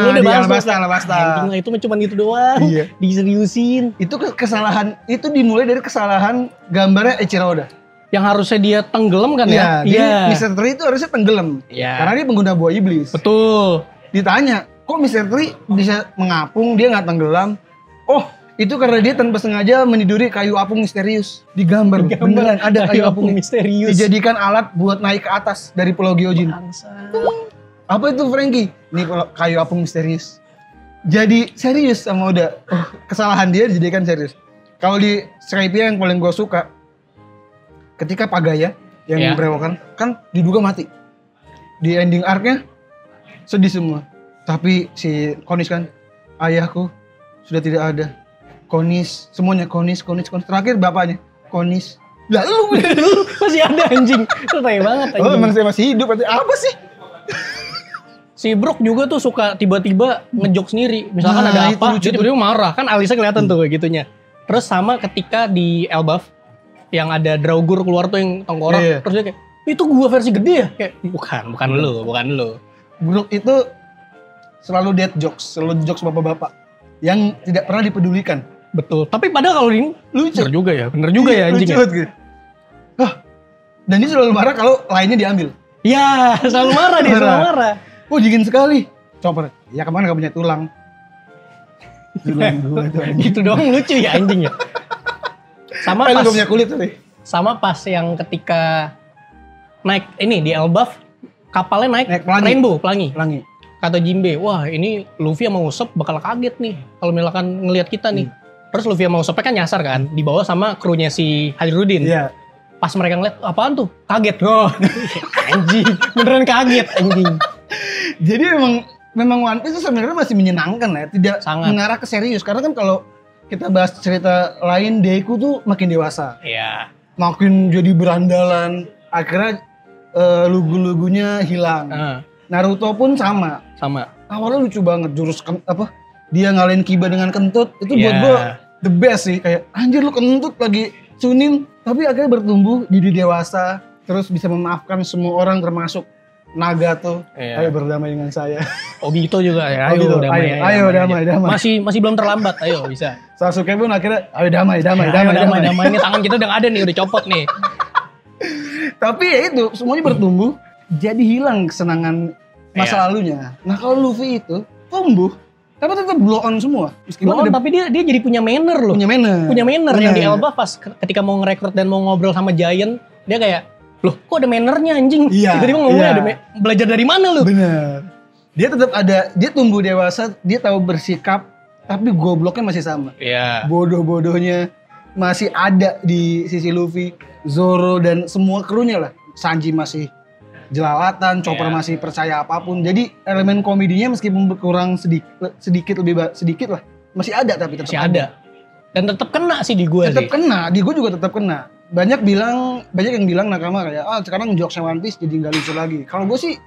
lu udah bahas Alabasta. Itu cuma gitu doang. Iya. Diseriusin. Itu kesalahan, itu dimulai dari kesalahan gambarnya Eiichiro Oda. Yang harusnya dia tenggelam kan ya? Iya. Mr. Tree itu harusnya tenggelam. Iya. Karena dia pengguna buah iblis. Betul. Ditanya, kok Mr. Tree bisa mengapung, dia nggak tenggelam? Oh, itu karena dia tanpa sengaja meniduri kayu apung misterius. Digambar. Beneran ada kayu apung misterius. Dijadikan alat buat naik ke atas dari Pulau Gyojin. Apa itu Frankie? Ini kayu apung misterius. Jadi serius sama Oda. Kesalahan dia dijadikan serius. Kalau di Skypiea yang paling gue suka, ketika Pagaya yang berewokan kan diduga mati. Di ending arc-nya sedih semua. Tapi si Konis kan, ayahku sudah tidak ada. Konis, semuanya Konis. Terakhir bapaknya, Konis. Lah lu masih ada anjing. Itu tai banget anjing. Oh, emang saya masih hidup, apa sih? Si Brook juga tuh suka tiba-tiba ngejok sendiri. Misalkan ada apa, dia tiba-tiba marah. Kan alisnya kelihatan tuh kayak gitunya. Terus sama ketika di Elbaf, yang ada Draugr keluar tuh yang tengkorak. Terus dia kayak, itu gua versi gede ya? Kayak, bukan lu. Brook itu selalu dead jokes bapak-bapak. Yang tidak pernah dipedulikan. Betul. Tapi padahal kalau ini lucu juga ya. Bener juga ya anjing. Lucu gitu. Dan dia selalu marah kalau lainnya diambil. Ya, selalu marah dia, selalu marah. Oh, dingin sekali. Coba. Ya kemana gak punya tulang. Tulang gue itu anjing. Gitu doang lucu ya anjing ya. Sama pas. Punya kulit tadi. Sama pas yang ketika naik ini di Elbaf, kapalnya naik pelangi. Rainbow, pelangi. Kata Jinbe, wah ini Luffy sama Usopp bakal kaget nih kalau misalkan ngelihat kita nih. Terus Luffy sama Usopp kan nyasar kan, dibawa sama krunya si Haliruddin. Iya. Pas mereka ngeliat, apaan tuh? Kaget. Anjing, beneran kaget anjing. Jadi memang One Piece itu sebenarnya masih menyenangkan ya, tidak mengarah ke serius. Karena kan kalau kita bahas cerita lain, Deku tuh makin dewasa. Iya. Makin jadi berandalan, akhirnya lugu-lugunya hilang. Naruto pun sama. Awalnya lucu banget, dia ngalahin Kiba dengan kentut, itu buat gue the best sih. Kayak anjir lu kentut lagi Chunin, tapi akhirnya bertumbuh jadi dewasa, terus bisa memaafkan semua orang termasuk Nagato. Ayo berdamai dengan saya. Obito juga ya, ayo damai. Masih belum terlambat, ayo bisa. Sasuke pun akhirnya ayo damai. Ini tangan kita udah ada nih, udah copot nih. Tapi ya itu, semuanya bertumbuh, jadi hilang kesenangan masa lalunya. Nah kalau Luffy itu tumbuh, tapi tetap blow on semua. Meskipun tapi dia jadi punya manner loh. Punya manner. Yang di Elbaf pas ketika mau ngerekrut dan mau ngobrol sama Giant, dia kayak, loh kok ada mannernya anjing? Iya. Jadi ngomongnya ada belajar dari mana lu? Bener. Dia tetap ada, dia tumbuh dewasa, dia tahu bersikap, tapi gobloknya masih sama. Iya. Bodoh-bodohnya masih ada di sisi Luffy, Zoro dan semua krunya lah. Sanji masih jelalatan, Chopper masih percaya apapun. Jadi elemen komedinya meskipun berkurang sedikit lah, masih ada tapi tetap ada. Dan tetap kena sih di gue. Tetap kena, di gue juga tetap kena. Banyak yang bilang nakama kayak, sekarang jokesnya One Piece jadi nggak lucu lagi. Kalau gue sih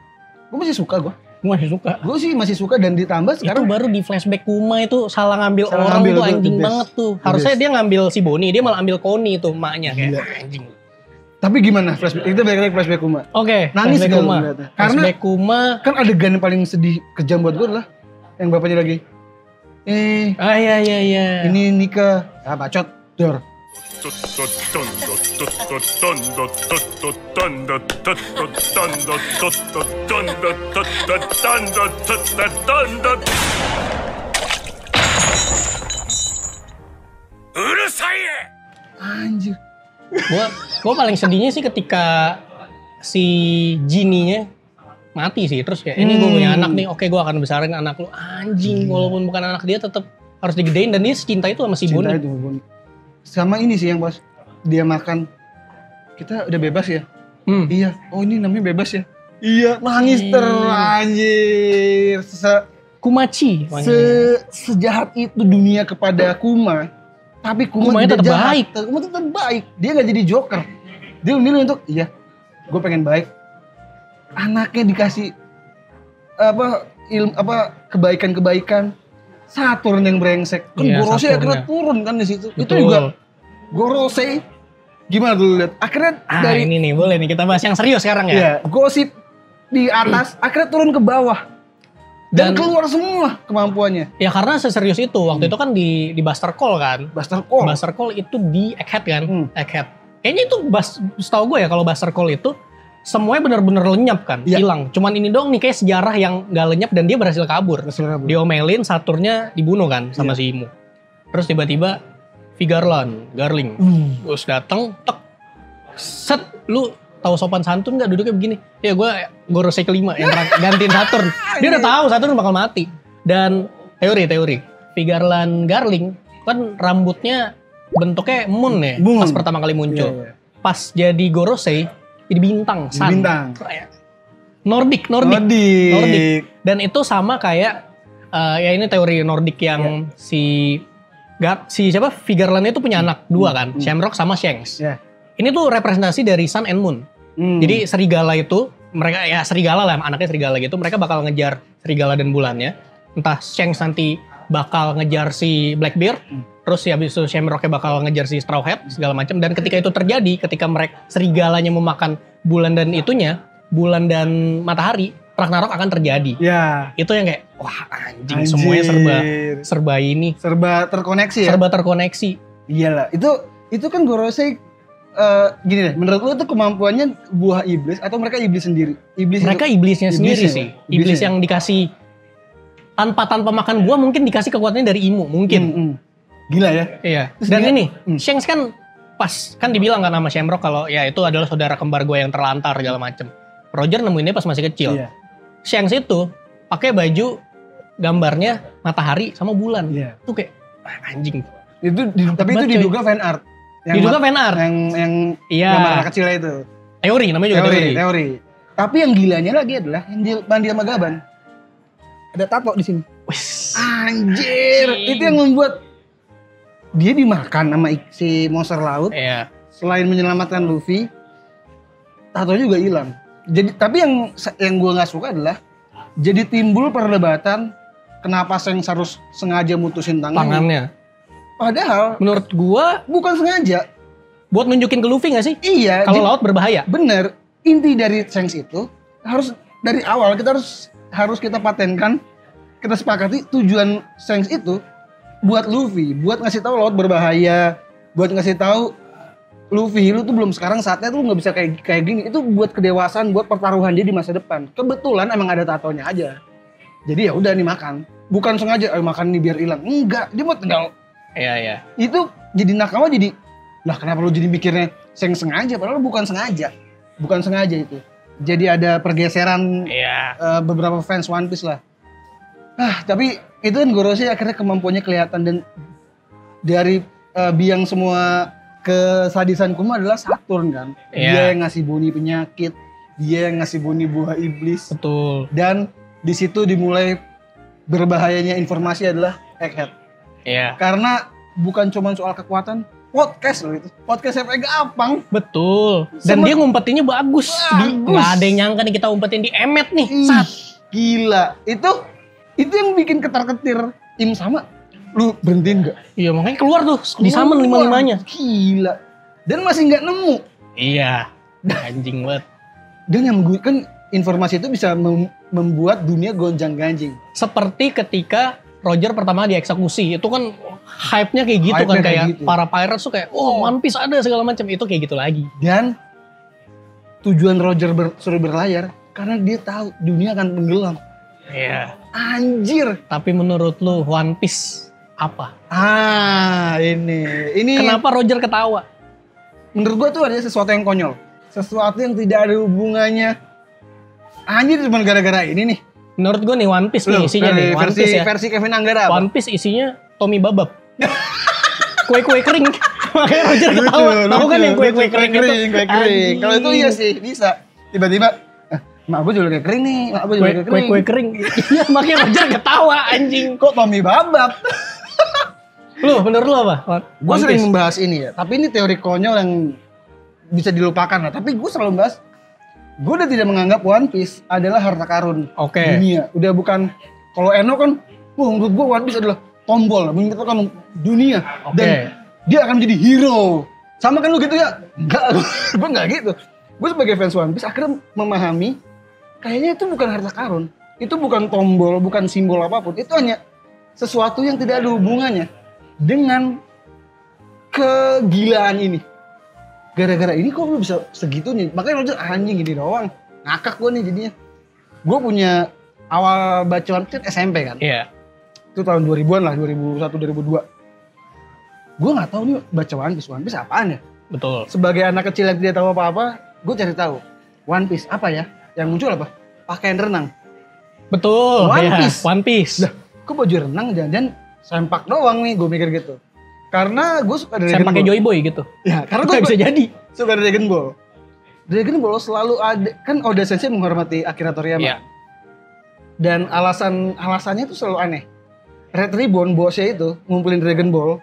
Gue masih suka gue. Gue sih masih suka dan ditambah sekarang. Itu baru di flashback Kuma itu salah ngambil orang tuh anjing banget tuh. Harusnya dia ngambil si Bonnie, dia malah ambil Connie tuh emaknya kayak anjing. Tapi gimana flashback? Itu balik lagi flashback Kuma. Oke, nangis flashback Kuma. Karena flashback Kuma kan adegan yang paling sedih kejam buat gue adalah yang bapaknya lagi. Iya. Ini nikah. Ah, bacot. Dor. Anjir. Gua paling sedihnya sih ketika si Genie-nya mati sih. Terus kayak ini gue punya anak nih, oke gue akan besarin anak lu. Anjing, walaupun bukan anak dia tetap harus digedein dan dia cinta itu sama si Bonnie. Sama ini sih yang pas dia makan, kita udah bebas ya? Iya. Oh ini namanya bebas ya? Iya. Nangis anjir. Kumaci. Sejahat itu dunia kepada Kuma. Tapi Kuma tetap baik. Kuma tetap baik. Dia gak jadi Joker. Dia memilih untuk, iya, gue pengen baik. Anaknya dikasih kebaikan. Saturn yang brengsek. Kan iya, Gorosei akhirnya turun kan di situ. Betul. Itu juga Gorosei. Gimana dulu lihat? Akhirnya dari ini nih boleh nih kita bahas yang serius sekarang ya. Iya, gosip di atas akhirnya turun ke bawah. Dan keluar semua kemampuannya. Ya karena seserius itu. Waktu itu kan di Buster Call kan. Buster Call itu di Egghead kan. Egghead. Kayaknya itu setahu gue ya kalau Buster Call itu semuanya benar-benar lenyap kan, hilang. Cuman ini dong nih kayak sejarah yang gak lenyap dan dia berhasil kabur. Diomelin, Saturnnya dibunuh kan sama si Imu. Terus tiba-tiba Garling. Terus dateng, set, lu tahu sopan santun gak duduknya begini? Ya gue Gorosei kelima yang gantiin Saturn. Dia udah tahu Saturn bakal mati. Dan teori Garling kan rambutnya bentuknya moon ya, pas pertama kali muncul. Pas jadi Gorosei jadi bintang, sun. Nordic. Dan itu sama kayak ya ini teori Nordic yang si siapa? Vigarland itu punya anak dua kan, Shamrock sama Shanks. Ini tuh representasi dari Sun and Moon. Jadi serigala itu mereka ya serigala lah, anaknya serigala gitu, mereka bakal ngejar serigala dan bulannya. Entah Shanks nanti bakal ngejar si Blackbeard, terus ya habis itu Shamrocknya bakal ngejar si Straw Hat segala macam. Dan ketika itu terjadi, ketika mereka serigalanya memakan bulan dan bulan dan matahari, Ragnarok akan terjadi. Ya. Itu yang kayak wah anjing. Semuanya serba terkoneksi ya. Serba terkoneksi. Iyalah. Itu kan Gorosei gini deh, menurut lu itu kemampuannya buah iblis atau mereka iblis sendiri? Mereka iblisnya sendiri sih. Iblis yang dikasih tanpa makan buah mungkin dikasih kekuatannya dari Imu mungkin. Gila ya. Iya. Dan ini Shanks kan pas kan dibilang kan sama Shamrock kalau ya itu adalah saudara kembar gue yang terlantar segala macem. Roger nemuinnya pas masih kecil. Iya. Shanks itu pakai baju gambarnya matahari sama bulan. Iya. Itu kayak anjing. Tapi itu diduga fan art. Diduga fan art. Yang gambar anak kecilnya itu. Teori namanya juga teori. Tapi yang gilanya lagi adalah yang mandi sama Gaban. Ada tato di sini. Anjir. Itu yang membuat dia dimakan sama si monster laut. Iya. Selain menyelamatkan Luffy, tatonya juga hilang. Jadi tapi yang gue nggak suka adalah jadi timbul perdebatan kenapa Shanks harus sengaja mutusin tangannya. Padahal menurut gue bukan sengaja. Buat nunjukin ke Luffy nggak sih? Iya. Kalau laut berbahaya. Bener. Inti dari Shanks itu harus dari awal kita harus kita patenkan, kita sepakati tujuan Shanks itu buat Luffy, buat ngasih tahu laut berbahaya, buat ngasih tahu Luffy, lu tuh belum sekarang saatnya tuh nggak bisa kayak gini. Itu buat kedewasaan, buat pertaruhan dia di masa depan. Kebetulan emang ada tatonya aja. Jadi ya udah nih makan. Bukan sengaja makan nih biar hilang. Enggak, dia mau tinggal. Iya. Itu jadi nakama jadi. Lah kenapa lu jadi mikirnya sengaja? Padahal bukan sengaja. Bukan sengaja itu. Jadi ada pergeseran beberapa fans One Piece lah. Tapi itu kan Gorosei akhirnya kemampuannya kelihatan dan dari biang semua kesadisan Kuma adalah Saturn kan. Dia yang ngasih Bonnie penyakit, dia yang ngasih Bonnie buah iblis. Betul. Dan di situ dimulai berbahayanya informasi adalah Egghead. Iya. Karena bukan cuma soal kekuatan, podcast loh itu. Podcast sampai Gapang. Betul. Dan dia ngumpetinnya bagus. Nggak ada yang nyangka nih kita umpetin di Emet nih. Gila. Itu yang bikin ketar-ketir Im sama. Lu berhentiin gak? Iya makanya keluar tuh. Di summon 5-5-nya. Gila. Dan masih nggak nemu. Iya. Anjing banget. Dan yang kan informasi itu bisa membuat dunia gonjang-ganjing. Seperti ketika Roger pertama dieksekusi, itu kan hype-nya kayak gitu kan, kayak gitu. Para pirates tuh kayak, One Piece ada segala macam, itu kayak gitu lagi. Dan tujuan Roger suruh berlayar karena dia tahu dunia akan tenggelam. Iya. Anjir. Tapi menurut lu One Piece apa? Ini. Kenapa Roger ketawa? Menurut gua tuh ada sesuatu yang konyol, sesuatu yang tidak ada hubungannya. Anjir cuma gara-gara ini nih. Menurut gue nih One Piece nih isinya nih. One Piece ya. Versi Kevin Anggara apa? One Piece isinya Tommy Babab. Kue-kue kering. Makanya Roger ketawa. Tahu kan yang kue-kue kering itu? Kue kering. Kalau itu iya sih bisa. Tiba-tiba, mak gue juga kayak kering nih. Mak gue juga kayak kering. Kue-kue kering. Iya makanya Roger ketawa anjing. Kok Tommy Babab? Menurut lu apa? Gue sering membahas ini ya. Tapi ini teori konyol yang bisa dilupakan lah. Tapi gue selalu membahas. Gue udah tidak menganggap One Piece adalah harta karun dunia. Udah bukan, kalau Eno kan, menurut gue One Piece adalah tombol, menentukan dunia. Dan dia akan menjadi hero. Sama kan lu gitu ya? Enggak, gue enggak gitu. Gue sebagai fans One Piece akhirnya memahami, kayaknya itu bukan harta karun. Itu bukan tombol, bukan simbol apapun. Itu hanya sesuatu yang tidak ada hubungannya dengan kegilaan ini. Gara-gara ini kok lu bisa segitunya? Makanya Roger anjing gini doang. Ngakak gue nih jadinya. Gue punya awal baca One Piece SMP kan? Iya. Itu tahun 2000-an lah, 2001, 2002. Gue gak tahu nih baca One Piece apaan ya? Betul. Sebagai anak kecil yang tidak tahu apa-apa, gue cari tahu. One Piece apa ya? Yang muncul apa? Pakaian renang. Betul. One Piece. Lah, kok baju renang jangan-jangan sempak doang nih, gue mikir gitu. Karena gue suka Dragon Ball. Saya pakai Joy Boy gitu. Ya, karena gue bisa jadi. Suka Dragon Ball. Dragon Ball selalu ada, kan Oda Sensei menghormati Akira Toriyama. Iya. Dan alasannya itu selalu aneh. Red Ribbon bosnya itu ngumpulin Dragon Ball.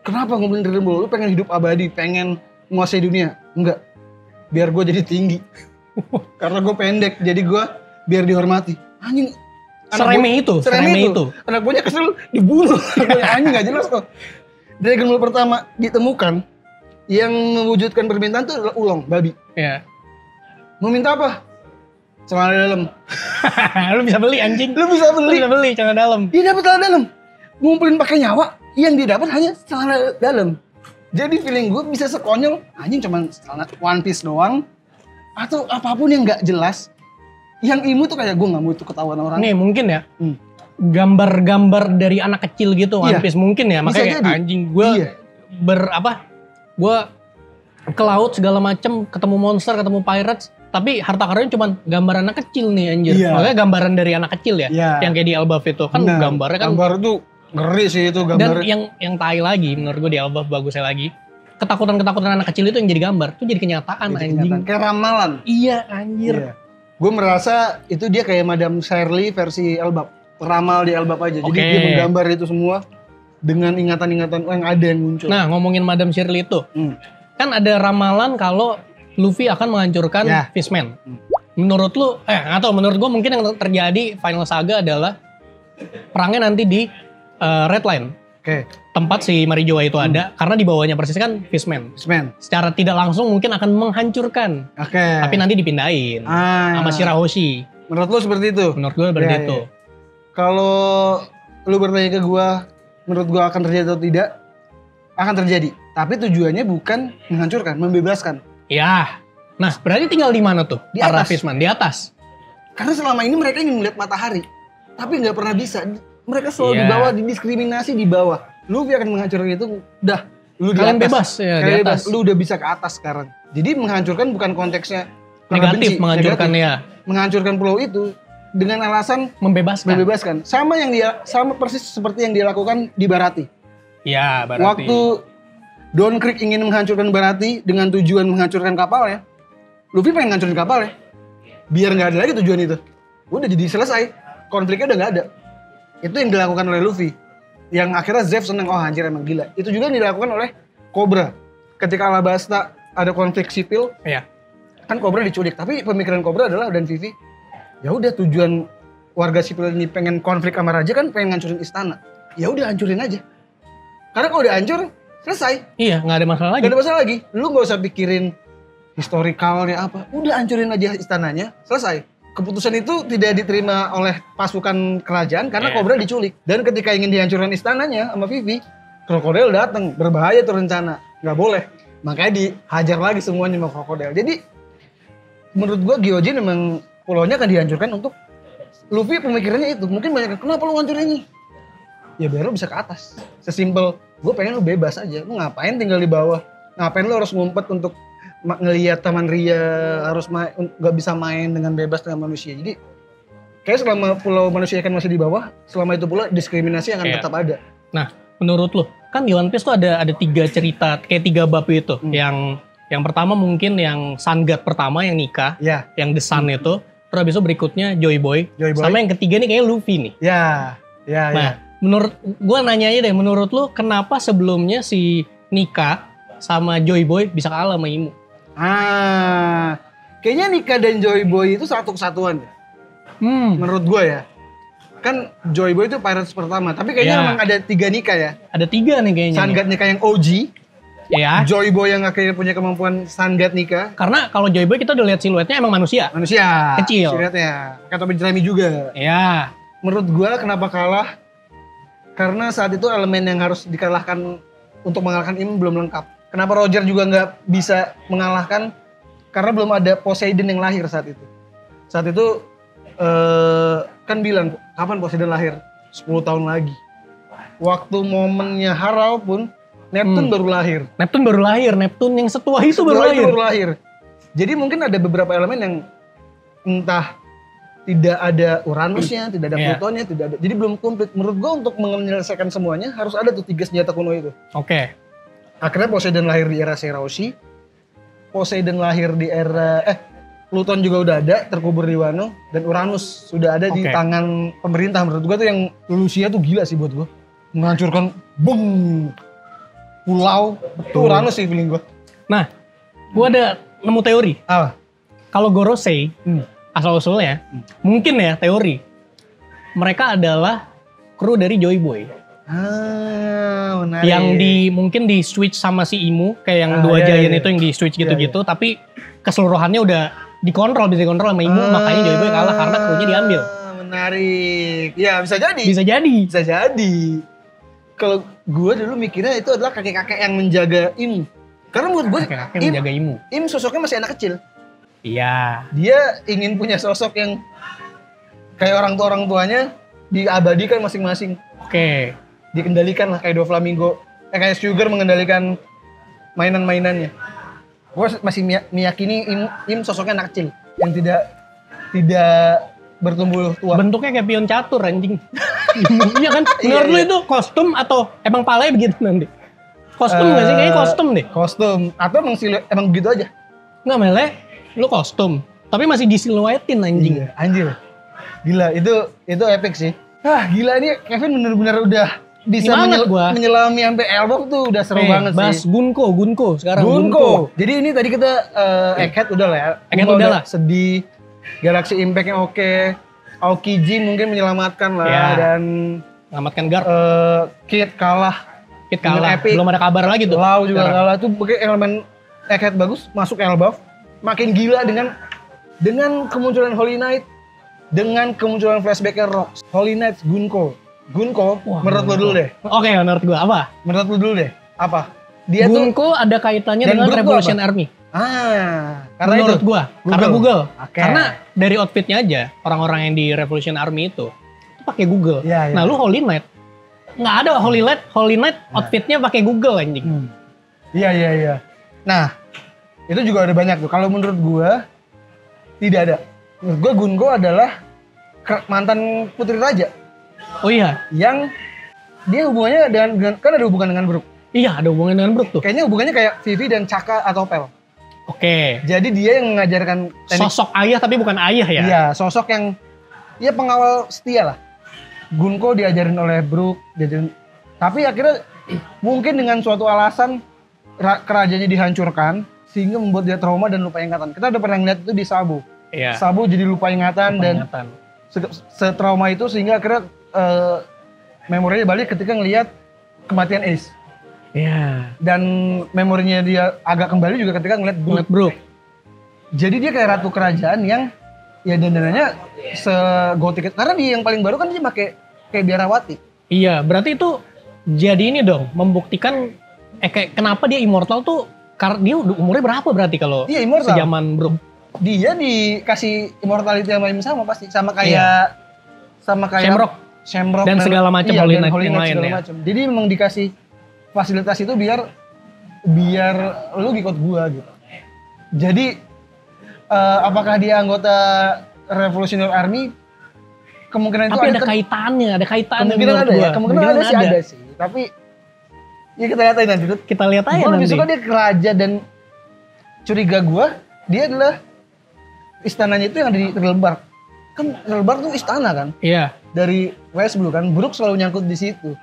Kenapa ngumpulin Dragon Ball? Lu pengen hidup abadi, pengen menguasai dunia? Enggak. Biar gue jadi tinggi. Karena gue pendek, jadi gue biar dihormati. Anjing. Seremeh itu. Anak buahnya kesel dibunuh. Anjing gak jelas kok. Dragon Ball pertama ditemukan yang mewujudkan permintaan itu adalah Ulong, babi. Iya. Mau minta apa? Celana dalam. Lu bisa beli anjing. Lu bisa beli celana dalam. Dia dapat celana dalam. Ngumpulin pakai nyawa, yang dia dapat hanya celana dalam. Jadi feeling gue bisa sekonyol, anjing cuma celana One Piece doang atau apapun yang nggak jelas. Yang ilmu tuh kayak gue nggak butuh ketahuan orang. Nih mungkin ya. Gambar-gambar dari anak kecil gitu One Piece mungkin ya. Makanya kayak anjing gue gue ke laut segala macem, ketemu monster, ketemu pirates, tapi harta karunnya cuma gambar anak kecil nih anjir. Makanya gambaran dari anak kecil ya, yang kayak di Elbaf itu kan gambarnya kan. Gambar itu ngeri sih itu gambar. Dan yang tai lagi menurut gue di Elbaf bagusnya lagi. Ketakutan-ketakutan anak kecil itu yang jadi gambar, itu jadi kenyataan anjing. Kayak ramalan. Iya anjir. Iya. Gue merasa itu dia kayak Madame Shirley versi Elbaf. Ramal di Elbaf aja. Jadi dia menggambar itu semua dengan ingatan-ingatan yang ada yang muncul. Nah ngomongin Madame Shirley itu. Kan ada ramalan kalau Luffy akan menghancurkan Fishman. Menurut lu, atau menurut gue mungkin yang terjadi Final Saga adalah perangnya nanti di Red Line. Tempat si Marijoa itu ada, karena di bawahnya persis kan Fishman. Secara tidak langsung mungkin akan menghancurkan. Tapi nanti dipindahin sama Shirahoshi. Menurut lu seperti itu? Menurut gue seperti itu. Kalau lu bertanya ke gue, menurut gue akan terjadi atau tidak? Akan terjadi. Tapi tujuannya bukan menghancurkan, membebaskan. Ya. Nah, berarti tinggal di mana tuh? Di atas. Fishman, di atas. Karena selama ini mereka ingin melihat matahari, tapi nggak pernah bisa. Mereka selalu di bawah, didiskriminasi di bawah. Luffy akan menghancurkan itu, udah. Lu di kalian atas. Bebas ya, di atas. Lu udah bisa ke atas sekarang. Jadi menghancurkan bukan konteksnya negatif, menghancurkan ya. Menghancurkan pulau itu dengan alasan membebaskan. Sama persis seperti yang dia lakukan di Barati. Ya, Barati. Waktu Don Krieg ingin menghancurkan Barati dengan tujuan menghancurkan kapalnya, Luffy pengen menghancurkan kapalnya. Biar nggak ada lagi tujuan itu. Udah jadi selesai. Konfliknya udah nggak ada. Itu yang dilakukan oleh Luffy. Yang akhirnya Zeff seneng, oh anjir emang gila. Itu juga dilakukan oleh Cobra. Ketika Alabasta ada konflik sipil, kan Cobra diculik. Tapi pemikiran Cobra adalah dan Vivi, ya udah tujuan warga sipil ini pengen konflik sama raja kan pengen ngancurin istana. Ya udah hancurin aja. Karena kalau udah hancur, selesai. Iya, nggak ada masalah lagi. Nggak ada masalah lagi. Lu nggak usah pikirin historikalnya apa. Udah hancurin aja istananya, selesai. Keputusan itu tidak diterima oleh pasukan kerajaan karena Cobra diculik. Dan ketika ingin dihancurkan istananya sama Vivi, krokodil datang, berbahaya tuh rencana, nggak boleh. Makanya dihajar lagi semuanya sama krokodil. Jadi menurut gua Gyojin memang pulaunya akan dihancurkan untuk Luffy pemikirannya itu. Mungkin banyak kenapa lu hancur ini? Ya biar lu bisa ke atas. Sesimpel, gua pengen lu bebas aja. Lu ngapain tinggal di bawah? Ngapain lu harus ngumpet untuk ngelihat Taman Ria, harus nggak bisa main dengan bebas dengan manusia. Jadi kayak selama pulau manusia kan masih di bawah, selama itu pula diskriminasi akan tetap ada. Nah, menurut lo, kan di One Piece tuh ada 3 cerita, kayak 3 bab itu. Yang pertama mungkin yang Sun God pertama yang nikah, yang The Sun itu. Terus abis itu berikutnya Joy Boy. Sama yang ketiga nih kayaknya Luffy nih. Nah, menurut gue nanya aja deh, menurut lo kenapa sebelumnya si Nika sama Joy Boy bisa kalah sama Imu? Kayaknya Nika dan Joy Boy itu satu kesatuan ya. Menurut gue ya. Kan Joy Boy itu pirates pertama, tapi kayaknya memang ada 3 Nika ya. Ada 3 nih kayaknya. Sun God Nika yang OG. Joy Boy yang akhirnya punya kemampuan Sun God Nika. Karena kalau Joy Boy kita udah lihat siluetnya emang manusia. Kecil. Siluetnya. Pakai topi jerami juga. Menurut gue kenapa kalah? Karena saat itu elemen yang harus dikalahkan untuk mengalahkan Im belum lengkap. Kenapa Roger juga nggak bisa mengalahkan? Karena belum ada Poseidon yang lahir saat itu. Saat itu kan bilang, kapan Poseidon lahir? 10 tahun lagi. Waktu momennya Harrow pun, Neptune baru lahir. Neptune yang setua itu baru lahir. Jadi mungkin ada beberapa elemen yang entah tidak ada Uranusnya, tidak ada Plutonnya, tidak ada. Jadi belum komplit. Menurut gue untuk menyelesaikan semuanya harus ada tuh 3 senjata kuno itu. Akhirnya Poseidon lahir di era Serausi. Poseidon lahir di era Pluton juga udah ada, terkubur di Wano. Dan Uranus sudah ada di tangan pemerintah. Menurut gue tuh yang Lucia tuh gila sih buat gue. Menghancurkan pulau. Itu Uranus sih feeling gue. Nah, gue ada nemu teori. Kalau Gorosei, asal-usulnya, mungkin ya teori. Mereka adalah kru dari Joy Boy. Menarik. Yang mungkin di switch sama si Imu, kayak yang 2 giant itu yang di switch gitu-gitu, tapi keseluruhannya udah bisa dikontrol sama Imu, makanya Joy Boy kalah karena krunya diambil. Menarik. Ya bisa jadi. Bisa jadi. Kalau gue dulu mikirnya itu adalah kakek-kakek yang menjaga Imu. Karena menurut gue menjaga Imu. Im sosoknya masih anak kecil. Iya. Dia ingin punya sosok yang kayak orang tuanya diabadikan masing-masing. Dikendalikan lah kayak Doflamingo, kayak Sugar mengendalikan mainan-mainannya. Gue masih meyakini Im sosoknya anak kecil yang tidak bertumbuh tua. Bentuknya kayak pion catur anjing. Iya kan? Menurut lu itu kostum atau emang palanya begitu nanti? Kostum nggak sih? Kayaknya kostum deh. Kostum atau emang begitu aja? Nggak Mele, lu kostum, tapi masih disiluetin anjing. Iya, anjir. Gila, itu epic sih. Gila nih Kevin bener-bener udah bisa menyelami sampai elbow tuh udah seru banget sih. Bahas Gunko sekarang. Jadi ini tadi kita Egghead udah lah ya. Egghead udah lah. Sedih. Galaxy Impact-nya oke. Aokiji mungkin menyelamatkan lah dan menyelamatkan Garp. Kid kalah. Belum ada kabar lagi tuh. Lau juga kalah tuh. Pokoknya elemen Egghead bagus, masuk Elbaf. Makin gila dengan kemunculan Holy Knight. Dengan kemunculan flashback-nya Rocks. Holy Knight Gunko, menurut lo dulu deh. Oke, menurut gua apa? Menurut lo dulu deh, apa? Dia Gunko ada kaitannya dengan Revolution Army. Karena menurut itu? Gua, karena Google. Karena dari outfitnya aja, orang-orang yang di Revolution Army itu pakai Google. Nah, lu Holy Knight, nggak ada Holy Knight outfitnya pakai Google anjing. Iya. Nah, itu juga ada banyak tuh. Kalau menurut gua tidak ada. Menurut gua Gunko adalah mantan putri raja. Oh iya. Yang dia hubungannya dengan kan ada hubungan dengan Brook. Iya, ada hubungan dengan Brook tuh. Kayaknya hubungannya kayak Vivi dan Chaka atau Pel. Jadi dia yang mengajarkan teknik. Sosok ayah tapi bukan ayah ya? Iya, sosok yang pengawal setia lah. Gunko diajarin oleh Brook, diajarin Tapi akhirnya mungkin dengan suatu alasan kerajaannya dihancurkan sehingga membuat dia trauma dan lupa ingatan. Kita udah pernah ngeliat itu di Sabu. Iya. Sabu jadi lupa ingatan dan setrauma itu sehingga akhirnya memorinya balik ketika ngelihat kematian Ace. Iya. Dan memorinya dia agak kembali juga ketika ngelihat Brook. Jadi dia kayak ratu kerajaan yang ya dandanannya segotik. Karena dia yang paling baru kan dia pakai kayak biarawati. Iya, berarti itu jadi ini dong, membuktikan kayak kenapa dia immortal tuh karena dia umurnya berapa berarti kalau sejaman Brook? Dia dikasih immortality sama pasti sama kayak Shamrock dan segala macam Holy Knight yang lain ya. Jadi memang dikasih fasilitas itu biar lu ngikut gua gitu. Jadi apakah dia anggota Revolutionary Army? Kemungkinan itu ada kaitannya. Kemungkinan ada ya. Kemungkinan ada sih. Tapi ya kita lihat aja nanti. Kita lihat aja nanti. Gue lebih suka dia keraja dan curiga gue dia adalah istananya itu yang ada di Riddlebark. Kan Riddlebark tuh istana kan? Iya. Dari West Blue kan, Brook selalu nyangkut di situ.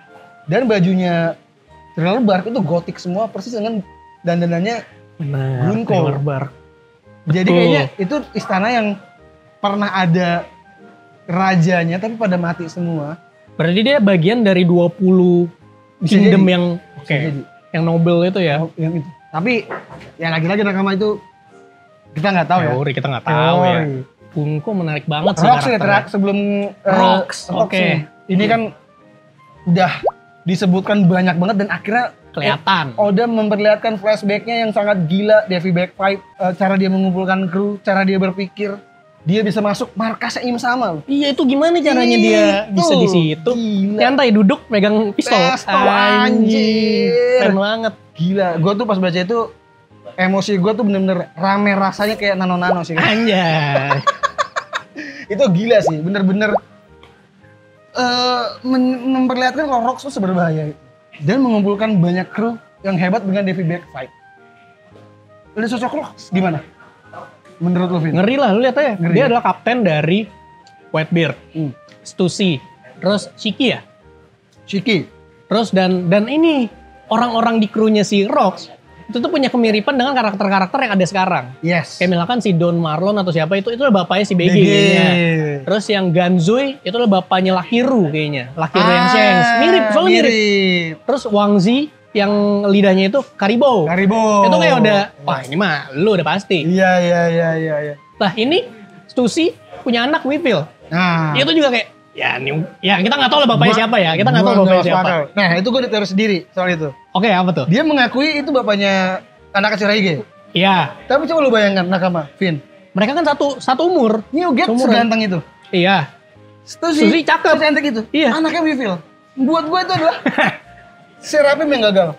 Dan bajunya Riddlebark itu gotik semua persis dengan dandanannya Grunko. Jadi kayaknya itu istana yang pernah ada rajanya tapi pada mati semua. Berarti dia bagian dari 20 kingdom yang yang noble itu ya. Yang itu. Tapi ya lagi-lagi nakama itu kita nggak tahu ya. Kita nggak tahu ya. Grunko menarik banget sih Rox ya sebelum Rox. Oke. Ini kan udah disebutkan banyak banget dan akhirnya kelihatan. Oda memperlihatkan flashbacknya yang sangat gila, Devi Backfight, cara dia mengumpulkan kru, cara dia berpikir, dia bisa masuk markasnya Im sama loh. Iya itu gimana caranya dia bisa di situ? Nyantai duduk megang pistol. Anjir. Keren banget. Gila, gue tuh pas baca itu emosi gue tuh bener-bener rame rasanya kayak nano-nano sih. Anjay. Itu gila sih, bener-bener memperlihatkan kalau Rox tuh seberbahaya dan mengumpulkan banyak kru yang hebat dengan Devi Backfight. Lu sosok Rox gimana? Menurut lu, Vin? Ngeri lah, lu lihat aja. Dia adalah kapten dari Whitebeard, Stussy, terus Shiki ya? Shiki. Terus dan ini orang-orang di krunya si Rox itu tuh punya kemiripan dengan karakter-karakter yang ada sekarang. Yes. Kayak misalkan si Don Marlon atau siapa itu adalah bapaknya si BG kayaknya. Terus yang Ganzui itu adalah bapaknya Lakiru kayaknya. Lakiru yang Shanks. Mirip, soalnya mirip. Terus Wang Zi yang lidahnya itu Karibo. Itu kayak udah, wah ini mah lu udah pasti. Iya. Nah ini Stussy punya anak Weevil. Nah. Itu juga kayak, ya kita nggak tahu lah bapaknya siapa ya. Kita nggak tahu bapaknya siapa. Nah itu gue diteori sendiri soal itu. Oke, apa tuh? Dia mengakui itu bapaknya anak kecil Shirahige. Iya. Tapi coba lu bayangkan nakama, Vin. Mereka kan satu umur. Newgate seganteng itu. Iya. Stussy cakep. Secantik itu. Iya. Anaknya Weevil. Buat gue itu adalah Seraphim yang gagal.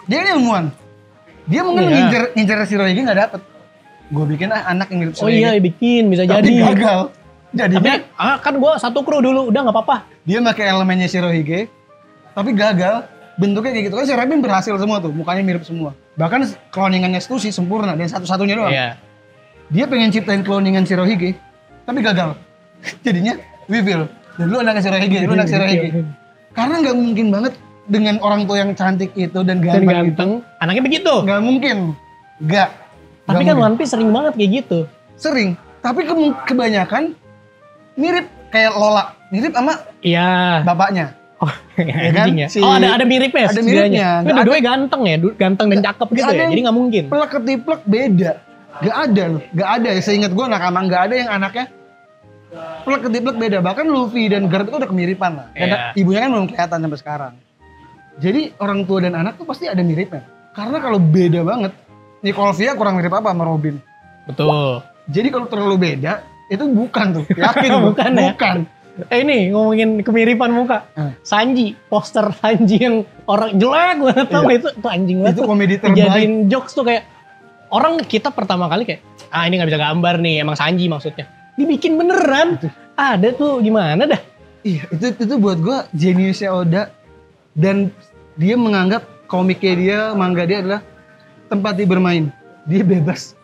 Dia kan ilmuwan. Dia mungkin ngincer Shirahige nggak dapet. Gue bikin anak yang mirip Shirahige. Oh iya, bikin bisa tapi jadi. Tapi gagal. Jadinya kan gue satu kru dulu, udah nggak apa-apa. Dia pakai elemennya Shirahige, tapi gagal. Bentuknya kayak gitu kan Seraphim berhasil semua tuh, mukanya mirip semua. Bahkan cloningannya Stussy sempurna dan satu-satunya doang. Iya. Dia pengen ciptain cloningan Shirahige, tapi gagal. Jadinya Weevil. Dan lu anak Shirahige, Karena nggak mungkin banget dengan orang tua yang cantik itu dan ganteng. Anaknya begitu. Nggak mungkin. Nggak. Tapi kan One Piece sering banget kayak gitu. Sering. Tapi kebanyakan mirip kayak Lola. Mirip sama bapaknya. Oh, ya kan? Ya? Ada miripnya. Ada miripnya. Tapi dua-duanya ganteng ya, ganteng dan cakep gitu ya. Jadi nggak mungkin. Plek ketiplek beda. Gak ada loh, gak ada. Seingat gue nakama gak ada yang anaknya plek ketiplek beda. Bahkan Luffy dan Garp itu udah kemiripan lah. Karena ibunya kan belum kelihatan sampai sekarang. Jadi orang tua dan anak tuh pasti ada miripnya. Karena kalau beda banget, Nikolvia kurang mirip apa sama Robin? Betul. Jadi kalau terlalu beda, itu bukan tuh. Yakin bukan ya? Bukan. Ini ngomongin kemiripan muka. Sanji, poster Sanji yang orang jelek banget tau itu anjing banget. Itu komedi terbaik. Jadiin jokes tuh kayak orang kita pertama kali kayak ini nggak bisa gambar nih, emang Sanji maksudnya. Dibikin beneran. Ada tuh gimana dah? Iya, itu buat gua jeniusnya Oda dan dia menganggap komiknya dia, manga dia adalah tempat dia bermain. Dia bebas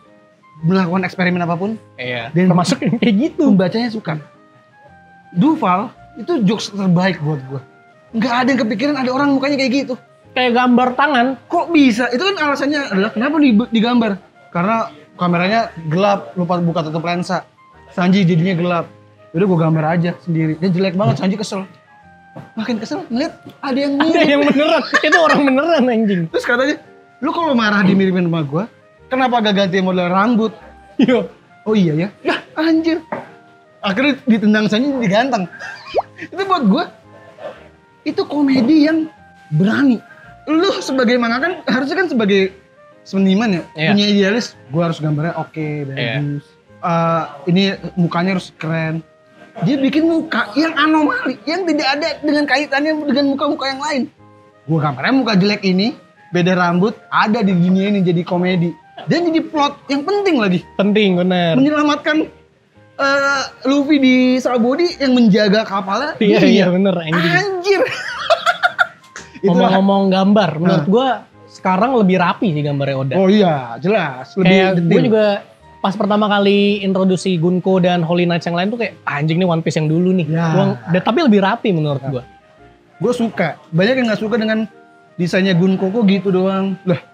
melakukan eksperimen apapun. Iya. Dan termasuk kayak gitu. Pembacanya suka. Duval itu jokes terbaik buat gue. nggak ada yang kepikiran ada orang mukanya kayak gitu. Kayak gambar tangan. Kok bisa? Itu kan alasannya adalah kenapa digambar? Karena kameranya gelap, lupa buka tutup lensa. Sanji jadinya gelap. Udah gue gambar aja sendiri. Dia jelek banget, Sanji kesel. Makin kesel ngeliat ada yang mirip. Ada yang beneran. Itu orang beneran anjing. Terus katanya, lu kalau marah dimiripin sama gue, kenapa gak ganti model rambut? Iya. Oh iya ya? Lah anjir. Akhirnya ditendang Sanji diganteng. Itu buat gue, itu komedi yang berani. Lu sebagai manga kan, harusnya kan sebagai seniman ya, punya idealis. Gue harus gambarnya oke, bagus. Ini mukanya harus keren. Dia bikin muka yang anomali, yang tidak ada dengan kaitannya dengan muka-muka yang lain. Gue gambarnya muka jelek ini, beda rambut, ada di dunia ini jadi komedi. Dan jadi plot yang penting lagi. Penting, bener. Menyelamatkan Luffy di Sabaody yang menjaga kapalnya. Iya bener Anjir. Ngomong-ngomong gambar, menurut gue sekarang lebih rapi sih gambarnya Oda. Oh iya, jelas. Kayak gue juga pas pertama kali introduksi Gunko dan Holy Knights yang lain tuh kayak anjing nih One Piece yang dulu nih. Ya. Tapi lebih rapi menurut gue. Gue suka. Banyak yang gak suka dengan desainnya Gunko kok gitu doang. Lah,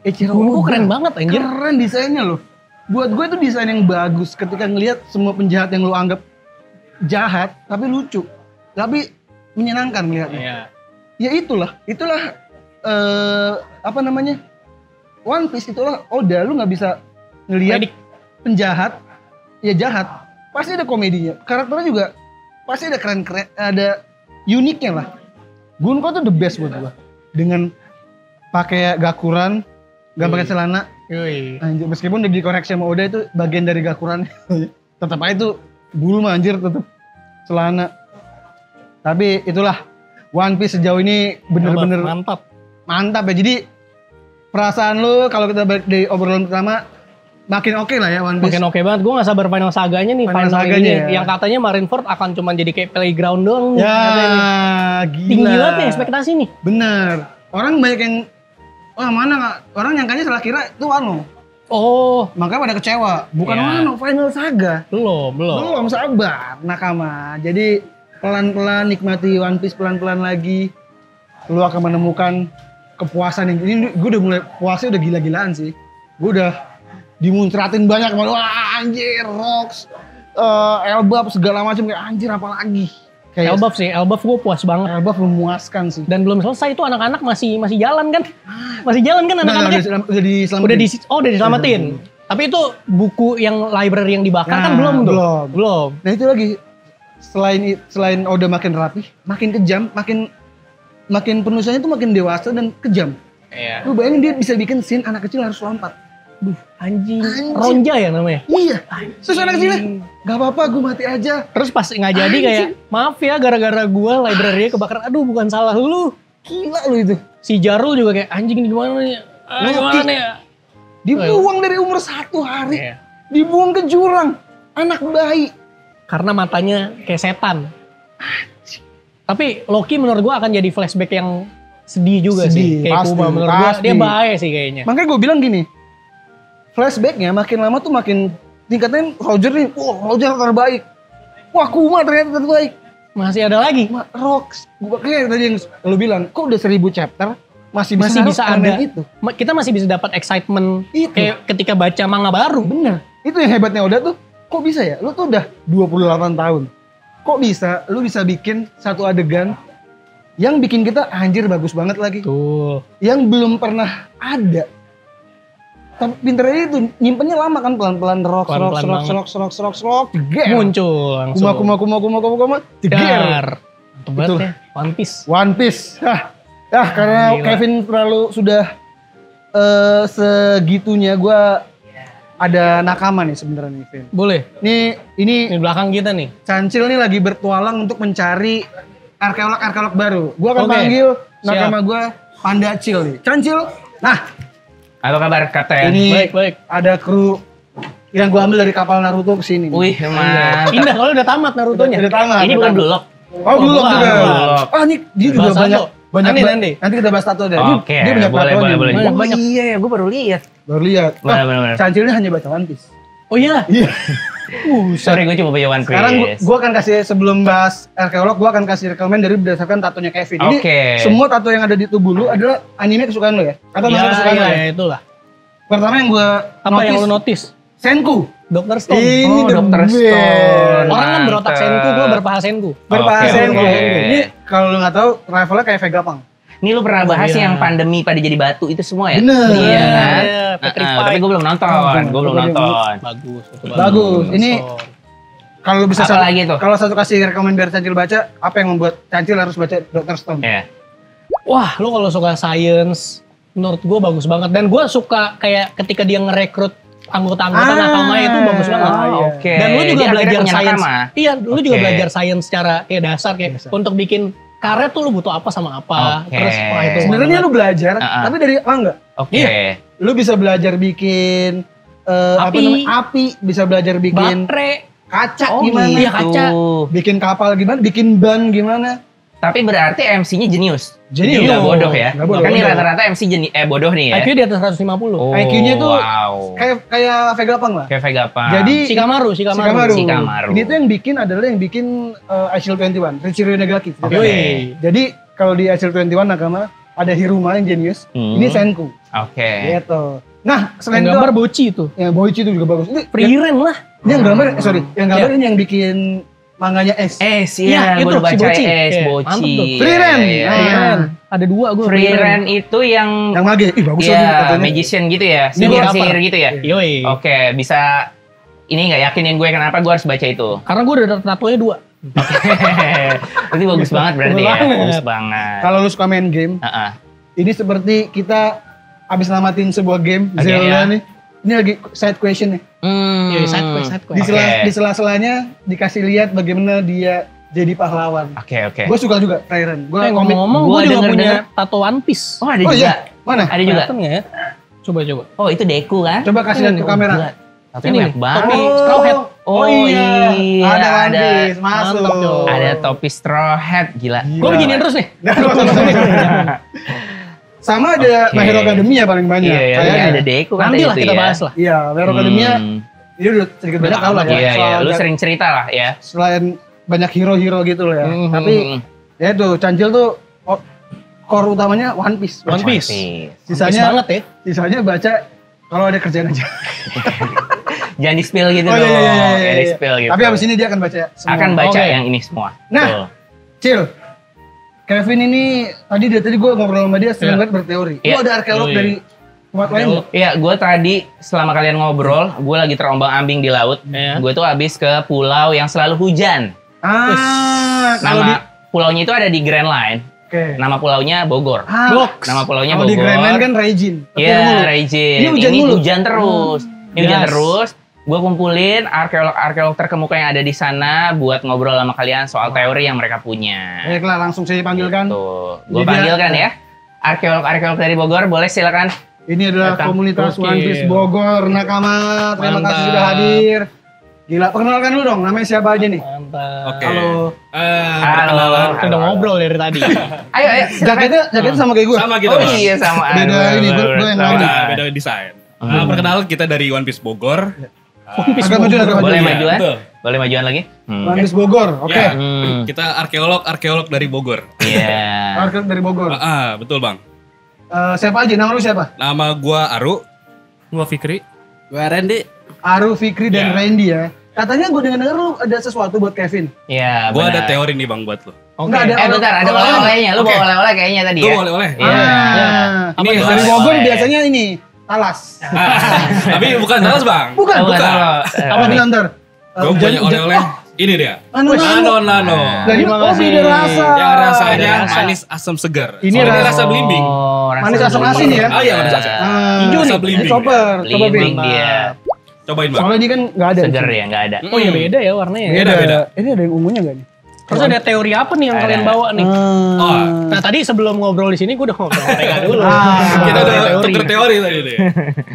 Gunko keren banget anjir. Keren desainnya loh. Buat gue itu desain yang bagus ketika ngelihat semua penjahat yang lo anggap jahat tapi lucu. Tapi menyenangkan ngeliatnya. Iya. Ya itulah apa namanya? One Piece itulah Oda, lu nggak bisa ngelihat penjahat ya jahat, pasti ada komedinya. Karakternya juga pasti ada keren-keren, ada uniknya lah. Gunko tuh the best buat gua. Dengan pakai gakuran, gak pakai celana. Anjir, meskipun udah dikoreksi sama Oda itu bagian dari gakuran. Tetap aja itu bulu mah anjir tetap celana. Tapi itulah One Piece sejauh ini bener-bener mantap ya. Jadi perasaan lu kalau kita balik dari obrolan pertama makin oke lah ya One Piece. Makin oke banget. Gue gak sabar final saganya nih. Final saganya ya. Yang katanya Marineford akan cuma jadi kayak playground doang. Ya gila. Tinggi banget nih ekspektasi nih. Bener. Orang banyak yang mana gak? Orang nyangkanya salah kira itu Wano. Oh. Makanya pada kecewa. Bukan Wano, final saga. Belum sabar nakama. Jadi pelan-pelan nikmati One Piece pelan-pelan lagi. Lu akan menemukan kepuasan yang ini. Gue udah mulai puasnya udah gila-gilaan sih. Gue udah dimuncratin banyak sama wah anjir Rocks, Elbaf segala macam kayak anjir apalagi. Elbaf gue puas banget. Elbaf memuaskan sih. Dan belum selesai itu anak-anak masih jalan kan? Masih jalan kan anak-anaknya? Udah diselamatin. Udah diselamatin. Tapi itu buku yang library yang dibakar kan belum tuh? Belum. Nah itu lagi. Selain Oda makin rapi, makin kejam, makin penulisannya tuh makin dewasa dan kejam. Iya. Lu bayangin dia bisa bikin scene anak kecil harus lompat. Anjing. Ronja ya namanya? Iya. Terus anak kecilnya, gak apa-apa gue mati aja. Terus pas nggak jadi kayak, maaf ya gara-gara gue library-nya kebakaran. Aduh bukan salah lu. Gila lu itu. Si Jarul juga kayak anjing ini gimana nih? Gimana nih? Dibuang dari umur 1 hari. Iya. Dibuang ke jurang. Anak bayi. Karena matanya kayak setan. Tapi Loki menurut gue akan jadi flashback yang sedih juga sih. Kayak Kuma menurut gue dia bahaya sih kayaknya. Makanya gue bilang gini, flashbacknya makin lama tuh makin tingkatnya Roger nih, wah Roger terbaik. Wah Kuma ternyata terbaik. Masih ada lagi? Rocks. Kayak tadi yang lu bilang, kok udah 1000 chapter masih bisa ada itu. Kita masih bisa dapat excitement itu. Kayak ketika baca manga baru. Bener. Itu yang hebatnya udah tuh. Kok bisa ya? Lu tuh udah 28 tahun. Kok bisa? Lu bisa bikin satu adegan yang bikin kita anjir bagus banget lagi. Tuh. Yang belum pernah ada. Tapi pinternya itu nyimpennya lama kan pelan-pelan rock, jeger. Muncul langsung. Kuma, jeger. Tebet ya, One Piece. Karena gila. Kevin terlalu sudah segitunya gue ada nakama nih sebenarnya nih, Vin. Boleh. Ini belakang kita nih. Cancil nih lagi bertualang untuk mencari arkeolog baru. Gue akan panggil nakama gue Panda Chill nih. Cancil. Nah, halo kabar Kapten. Ini baik. Ada kru yang gue ambil dari kapal Naruto kesini. Wih, emang. Indah kalau udah tamat Narutonya. Udah tamat. Ini bukan blok. Oh, blok juga. Ini dia juga banyak nanti kita bahas tato deh. Oke, dia banyak boleh. Banyak. Iya, gue baru lihat. Cancilnya hanya baca One Piece. Oh iya? Iya. Sorry, gue cuma punya One Piece. Sekarang gue akan kasih, sebelum bahas arkeolog, gue akan kasih rekomen dari berdasarkan tatonya Kevin. Jadi semua tato yang ada di tubuh lu adalah anime kesukaan lu ya? Atau manga kesukaan lu ya? Iya, itulah. Pertama yang gue yang lu notice? Senku. Dr. Stone. Ini Dr. Stone. Orang kan berotak Senku, gue berpaha Senku. Senku. Ini kalau lu nggak tahu, rivalnya kayak Vegapunk. Ini lu pernah bahas yang pandemi pada jadi batu itu semua ya? Bener. Iya kan? Tapi gue belum nonton. Bagus. Ini kalau bisa kalau satu kasih rekomen biar Cancil baca, apa yang membuat Cancil harus baca Dr. Stone? Iya. Wah, lu kalau suka science, menurut gue bagus banget. Dan gue suka kayak ketika dia ngerekrut anggota-anggota nakama itu bagus banget. Oke. Dan lu juga belajar science. Iya, lu juga belajar science secara kayak dasar kayak untuk bikin karet tuh lu butuh apa sama apa. Terus itu sebenarnya lu belajar tapi dari enggak. Iya. Lu bisa belajar bikin api, bisa belajar bikin kaca gimana? Iya, kaca. Bikin kapal gimana? Bikin ban gimana? Tapi berarti MC-nya jenius. Jenius. Enggak bodoh ya. Kan ini rata-rata MC bodoh nih ya. IQ di atas 150. IQ-nya tuh kayak Vegapunk lah. Kayak Vegapunk. Jadi Shikamaru. Ini tuh yang bikin iShield 21, Riichiro Negaki. Jadi kalau di iShield 21 nakama ada Hiruma yang jenius. Ini Senku. Gitu. Nah, selain itu gambar Boichi itu. Ya, Boichi itu juga bagus. Ini Frieren lah. Ini yang gambar, ini yang bikin manganya S. Iya, gue udah baca S, Boichi. Frieren. Ada 2 gue. Frieren itu yang mage. Ih, bagus ya, magician gitu ya. Sihir gitu ya. Yoi. Oke, bisa ini nggak yakinin gue kenapa gue harus baca itu. Karena gue udah tatonya 2. Berarti bagus banget berarti ya. Bagus banget. Kalau lu suka main game, ini seperti kita abis namatin sebuah game, Zelda nih. Ini lagi side question nih. Side quest. Di sela-selanya dikasih lihat bagaimana dia jadi pahlawan. Oke. Gue suka juga Frieren. Gue ngomong-ngomong gue juga punya tato One Piece. Oh ada juga. Iya. Mana? Ada juga. Ya? Coba. Oh itu Deku kan? Coba kasih lihat ke kamera. Ini topi straw hat. Oh iya. Ada One Piece masuk. Ada topi straw hat, gila. Gue beginiin terus nih. Sama ada My Hero Academia paling banyak. Iya, ada Deku kan. Nanti lah kita bahas lah. Iya, My Hero Academia. Ini udah sedikit banyak tahu lah ya. Iya, lu sering cerita lah ya. Selain banyak hero-hero gitu loh ya. Tapi ya tuh Cancil tuh core utamanya One Piece. Sisanya banget ya. Sisanya baca kalau ada kerjaan aja. Jangan di-spill gitu dong. Iya. Di-spill gitu. Tapi abis ini dia akan baca semua. Akan baca yang ini semua. Nah, Cil. Kevin ini tadi gue ngobrol sama dia sering banget berteori. Lu ada arkeolog dari tempat lain nggak? Iya, gue tadi selama kalian ngobrol, gue lagi terombang-ambing di laut. Gue tuh habis ke pulau yang selalu hujan. Nama pulaunya itu ada di Grand Line. Nama pulaunya Bogor. Nama pulaunya Bogor. Kalau di Grand Line kan Raijin. Iya, Raijin. Ini hujan terus. Gue kumpulin arkeolog terkemuka yang ada di sana buat ngobrol sama kalian soal teori yang mereka punya. Baiklah, langsung saya panggilkan. Gue panggilkan ya. Arkeolog dari Bogor, boleh silakan. Ini adalah komunitas One Piece Bogor nakama. Terima kasih sudah hadir. Gila, perkenalkan dulu dong, namanya siapa aja nih? Mantap. Halo. Perkenalan. Udah ngobrol dari tadi. Ayo. Jaketnya sama kayak gue. Sama kita. Oh iya sama. Beda ini, gue yang lain. Beda desain. Perkenalan kita dari One Piece Bogor. Boleh majuan? Boleh majuan lagi? One Piece Bogor, oke. Kita arkeolog dari Bogor. Iya. Arkeolog dari Bogor. Betul bang. Siapa aja? Nama lu siapa? Nama gua Aru. Gua Fikri. Gua Randy. Aru, Fikri, dan Randy ya. Katanya gue dengar lu ada sesuatu buat Kevin. Iya. Gua ada teori nih bang buat lu. Enggak ada. Bentar, ada oleh-olehnya. Lu bawa oleh-oleh kayaknya tadi ya. Gua oleh-oleh. Ini dari Bogor biasanya ini talas. Tapi bukan talas bang. Bukan. Apa nih ntar? Gue punya oleh-oleh. Ini dia. Nano. Terima kasih. Beda rasa. Yang rasanya manis asam segar. Ini rasa belimbing. Manis asam asin ya? Oh iya manis asam. Hijau Rasa belimbing. Coba belimbing dia. Cobain bang. Soalnya ini kan nggak ada. Segar ya, nggak ada. Oh ya beda ya warnanya. Beda. Ini ada yang ungunya nggak nih? Terus ada teori apa nih yang kalian bawa nih? Nah tadi sebelum ngobrol di sini gue udah ngobrol mereka dulu. Kita udah tuker teori tadi deh.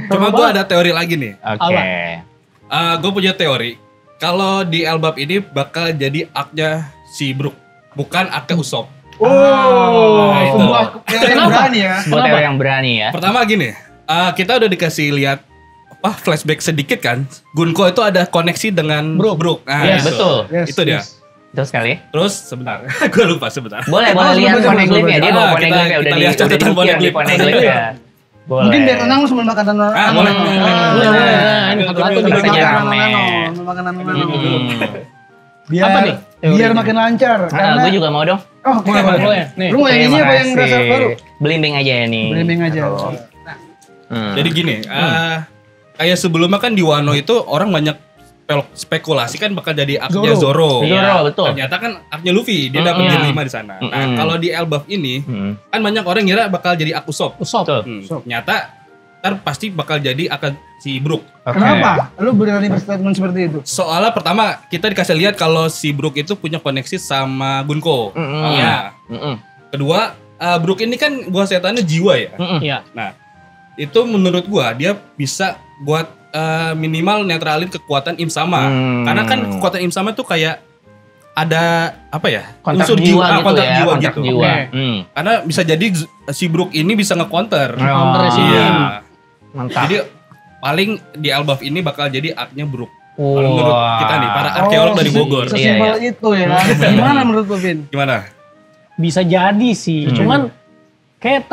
Cuma gue ada teori lagi nih. Oke. Gue punya teori. Kalau di Elbap ini bakal jadi aknya si Brook, bukan aknya Usopp. Sebuah teori yang berani ya. Sebuah teori yang berani ya. Pertama gini, kita udah dikasih lihat flashback sedikit kan. Gunko itu ada koneksi dengan Brook. Nah, betul. Itu dia. Betul sekali. Terus sebentar, gue lupa sebentar. Boleh lihat poneglyphnya. Dia bawa poneglyphnya udah catatan poneglyphnya. Boleh. Mungkin biar tenang sebelum makan nano. Boleh. Ini satu-satu biasanya rame. Makan nano. Biar makin lancar. Gue juga mau dong. Oh, boleh. Nih. Lu mau yang ini apa yang rasa baru? Belimbing aja ya nih. Belimbing aja. Jadi gini, kayak sebelumnya kan di Wano itu orang banyak spekulasi kan bakal jadi aknya Zoro. Betul. Ternyata kan aknya Luffy, dia dapat gear 5 di sana. Nah, kalau di Elbaf ini kan banyak orang ngira bakal jadi ak Usopp. Ternyata ntar pasti bakal jadi ak si Brook. Kenapa? Lu berani berstatement seperti itu? Soalnya pertama kita dikasih lihat kalau si Brook itu punya koneksi sama Gunko. Kedua, Brook ini kan buah setannya jiwa ya. Nah, itu menurut gua dia bisa buat minimal netralin kekuatan Im Sama. Karena kan kekuatan Im Sama tuh kayak ada apa ya? Unsur jiwa gitu kontak ya, jiwa kontak gitu. jiwa. Karena bisa jadi si Brook ini bisa nge-counter. Mantap. Jadi paling di Elbaf ini bakal jadi aknya Brook. Kalau menurut kita nih para arkeolog dari Bogor. Sesimpel itu ya. Gimana menurut lu, Vin? Gimana? Bisa jadi sih. Cuman kayak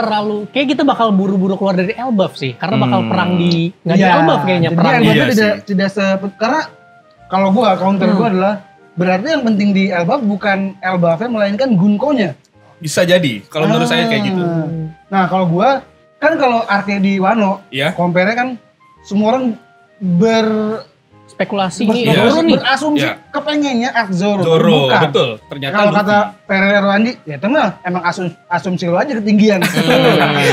kita bakal buru-buru keluar dari Elbaf sih, karena bakal perang di Elbaf kayaknya perang. Tidak karena kalau gua counter gua adalah berarti yang penting di Elbaf bukan Elbafnya melainkan Gunko-nya. Bisa jadi kalau menurut saya kayak gitu. Nah, kalau gua kan kalau arke di Wano, compare-nya kan semua orang berspekulasi berasumsi kepengennya Ark Zoro. Bukan. Betul. Ternyata kalau kata Ferrero Andi, ya itu mah emang asumsi lo aja ketinggian.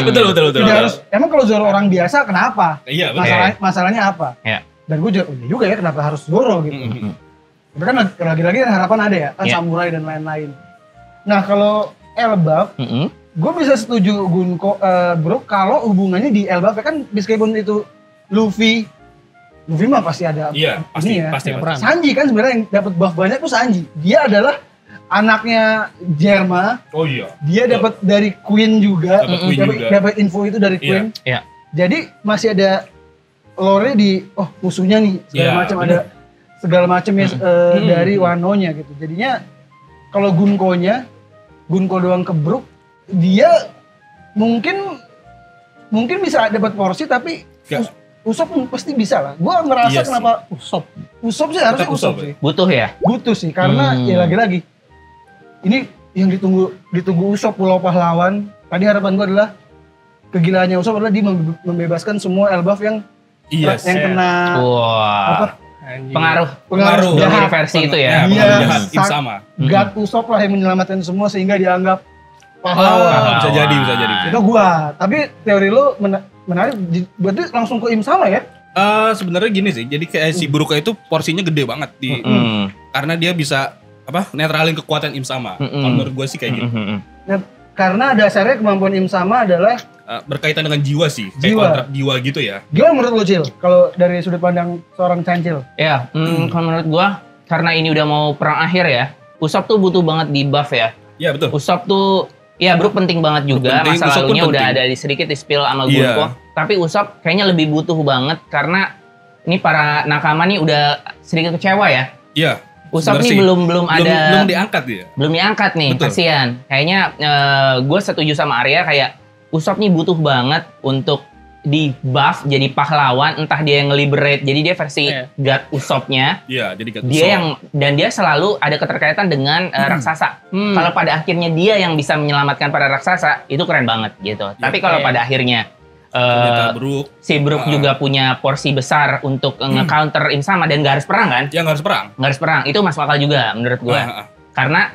betul. Tidak harus. Emang kalau Zoro orang biasa kenapa? Iya, betul. Masalahnya apa? Iya. Dan gue juga ya kenapa harus Zoro gitu. Tapi kan lagi-lagi harapan ada ya, kan samurai dan lain-lain. Nah, kalau Elbaf, gue bisa setuju Gunko Brook kalau hubungannya di Elbaf kan meskipun itu Luffy mah pasti ada. Iya, pasti. Sanji kan sebenarnya yang dapat buff banyak tuh Sanji. Dia adalah anaknya Germa. Oh iya. Dia dapat dari Queen juga. Dapat info itu dari Queen. Iya. Jadi masih ada lore di musuhnya nih segala macam ada segala macam ya dari Wano-nya gitu. Jadinya kalau Gunko doang ke Brook, dia mungkin bisa dapat porsi tapi Usopp pasti bisa lah. Gua ngerasa kenapa Usopp sih harusnya Usopp sih. Butuh sih karena ya lagi-lagi ini yang ditunggu Usopp Pulau Pahlawan. Tadi harapan gua adalah kegilaannya Usopp adalah dia membebaskan semua Elbaf yang kena pengaruh jahat versi itu ya. Dia sama. God Usopp lah yang menyelamatkan semua sehingga dianggap pahlawan. Bisa jadi. Itu gua. Tapi teori lu menarik. Berarti langsung ke Im Sama ya? Sebenarnya gini sih. Jadi kayak si Brook itu porsinya gede banget karena dia bisa netralin kekuatan Im Sama. Kalau menurut gue sih kayak gitu. Nah, karena dasarnya kemampuan Im Sama adalah berkaitan dengan jiwa sih, kayak kontrak jiwa gitu ya. Gimana menurut lo, Cil? Kalau dari sudut pandang seorang cancil? Ya, kalau menurut gua karena ini udah mau perang akhir ya, Usopp tuh butuh banget di buff ya. Iya betul. Usopp tuh Brook penting banget juga. Masa lalunya udah ada sedikit di spill sama Gunko. Tapi Usopp kayaknya lebih butuh banget karena ini para nakama nih udah sedikit kecewa ya. Iya. Usopp nih belum ada. Belum diangkat dia. Belum diangkat nih, kasihan. Kayaknya gue setuju sama Arya kayak Usopp nih butuh banget untuk di buff jadi pahlawan, entah dia yang nge-liberate, jadi dia versi God Usopp-nya. Iya, jadi God Usopp. Dan dia selalu ada keterkaitan dengan raksasa. Kalau pada akhirnya dia yang bisa menyelamatkan para raksasa, itu keren banget gitu. Tapi kalau pada akhirnya si Brook juga punya porsi besar untuk nge-counter Im Sama dan gak harus perang kan? Ya gak harus perang. Gak harus perang, itu masuk akal juga menurut gue. Karena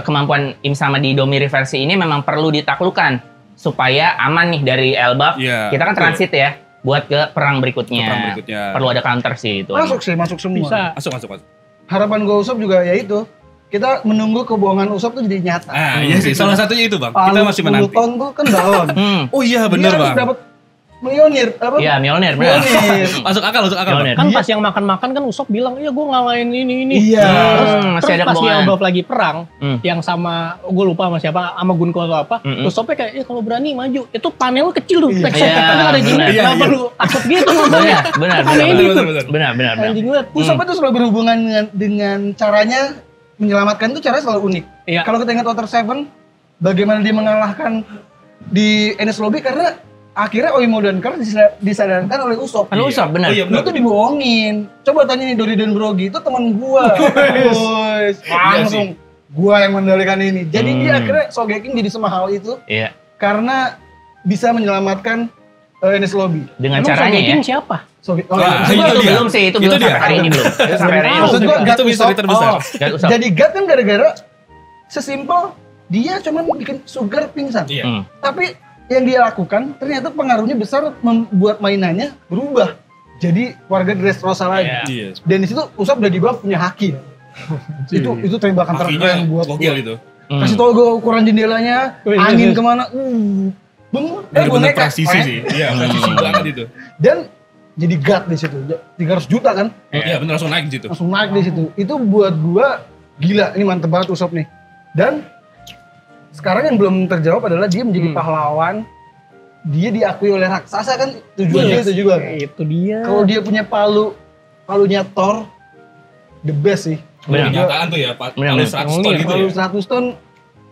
kemampuan Im Sama di Domiri versi ini memang perlu ditaklukkan supaya aman nih dari Elbaf. Kita kan transit ya buat ke perang berikutnya. Perlu ada counter sih itu. Masuk semua. Bisa. Masuk. Harapan gue Usopp juga ya itu. Kita menunggu kebohongan Usopp tuh jadi nyata. Iya sih, salah satunya itu Bang. Kita masih menanti. 10 ton tuh kan balon. Oh iya benar Bang. Dia harus Mjolnir apa? Iya, Mjolnir. Masuk akal. Kan pas yang makan-makan kan Usopp bilang, "Iya, gue ngalahin ini." Iya. Terus pas dia Elbaf lagi perang, yang sama gue lupa sama siapa, sama Gunko atau apa. Usoppnya kayak, "Ya kalau berani maju." Itu panel kecil tuh. Tapi ada Jinbe. Kenapa lu takut gitu ngomongnya? Benar. Anjing banget. Usopp itu selalu berhubungan dengan caranya menyelamatkan itu caranya selalu unik. Kalau kita ingat Water 7, bagaimana dia mengalahkan di Enies Lobby karena akhirnya Oimo dan Kar disadarkan oleh Usopp. Karena Usopp benar. Lu tuh dibohongin. Coba tanya nih Dori dan Brogy itu teman gua. Langsung gua yang mengendalikan ini. Jadi dia akhirnya Sogeking jadi semahal itu. Iya. Karena bisa menyelamatkan Enies Lobby. Dengan caranya Sogeking siapa? Itu belum sih, itu belum sampai hari ini belum. Maksud gua itu misteri terbesar. Jadi God kan gara-gara sesimpel dia cuma bikin Sugar pingsan. Tapi yang dia lakukan ternyata pengaruhnya besar membuat mainannya berubah jadi warga Dressrosa lagi. Dan di situ Usopp udah di bawah punya haki. itu tembakan terkeren buat gokil itu. Kasih tau gue ukuran jendelanya, angin kemana, bener presisi sih. Iya, presisi banget itu. Dan jadi God di situ, 300 juta kan? Iya, bener langsung naik di situ. Langsung naik di situ. Itu buat gua gila, ini mantep banget Usopp nih. Dan sekarang yang belum terjawab adalah dia menjadi pahlawan. Dia diakui oleh raksasa kan tujuan dia itu juga. Itu dia. Kalau dia punya palunya Thor, the best sih. Benar. Kenyataan tuh ya, palu 100 ton gitu palu 100 ton,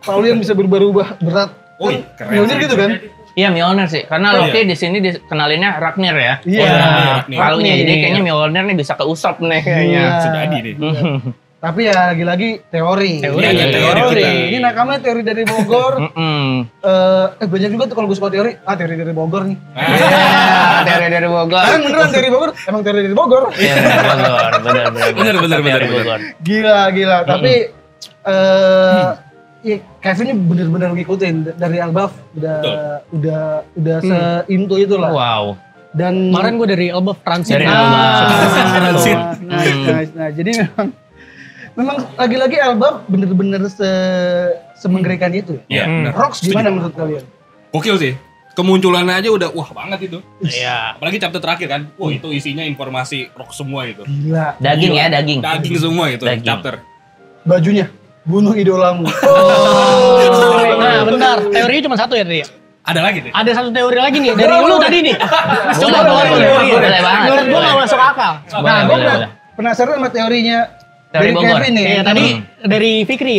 palu yang bisa berubah-ubah berat. Keren. Mjolnir gitu kan? Iya, Mjolnir sih. Karena Loki di sini dikenalinnya Ragnir ya. Iya. Palunya. Jadi kayaknya Mjolnir nih bisa ke Usopp nih kayaknya. Sudah jadi nih. Tapi ya lagi-lagi teori. Teori. Ini nakamnya teori dari Bogor. Banyak juga tuh kalau gue suka teori. Teori dari Bogor nih. Teori dari Bogor. Kan beneran teori Bogor. Emang teori dari Bogor. Iya, benar. Gila. Tapi ya Kevin ini bener-bener ngikutin dari Elbaf. Udah seintu itu lah. Wow. Dan kemarin gue dari Elbaf transit. Nah, jadi memang lagi-lagi Elbaf bener-bener semengerikan itu. Iya. Rocks gimana menurut kalian? Gokil sih. Kemunculannya aja udah wah banget itu. Iya. Apalagi chapter terakhir kan. Wah, itu isinya informasi Rock semua itu. Gila. Daging ya, daging. Daging semua itu chapter. Bajunya bunuh idolamu. Nah, bentar. Teorinya cuma satu ya, Ria? Ada lagi deh. Ada satu teori lagi nih dari lu tadi nih. Coba keluar teori. Boleh banget. Menurut gua enggak masuk akal. Nah, gua penasaran sama teorinya dari Kevin nih. Iya, tadi dari Fikri.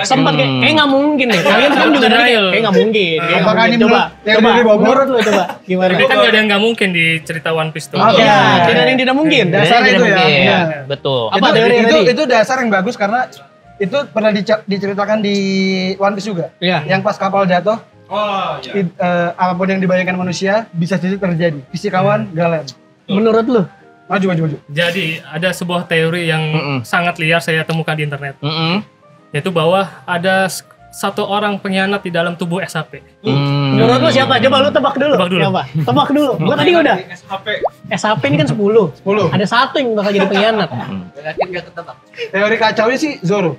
Sempat kayak nggak mungkin deh. Kalian kan juga kayak nggak mungkin. Apakah ini coba dari Bogor lu coba gimana? Tapi kan nggak ada yang nggak mungkin di cerita One Piece tuh. Iya, tidak ada yang tidak mungkin. Dasarnya itu ya. Betul. Apa teori itu dasar yang bagus karena itu pernah diceritakan di One Piece juga. Yang pas kapal jatuh. Apapun yang dibayangkan manusia bisa jadi terjadi. Fisikawan Galen. Menurut lu? Maju. Jadi ada sebuah teori yang sangat liar saya temukan di internet. Yaitu bahwa ada satu orang pengkhianat di dalam tubuh SHP. Menurut lu siapa? Coba lu tebak dulu. Siapa? Tebak dulu. Gua tadi udah. SHP ini kan 10. Ada satu yang bakal jadi pengkhianat. Yakin gak ketebak? Teori kacaunya sih Zoro.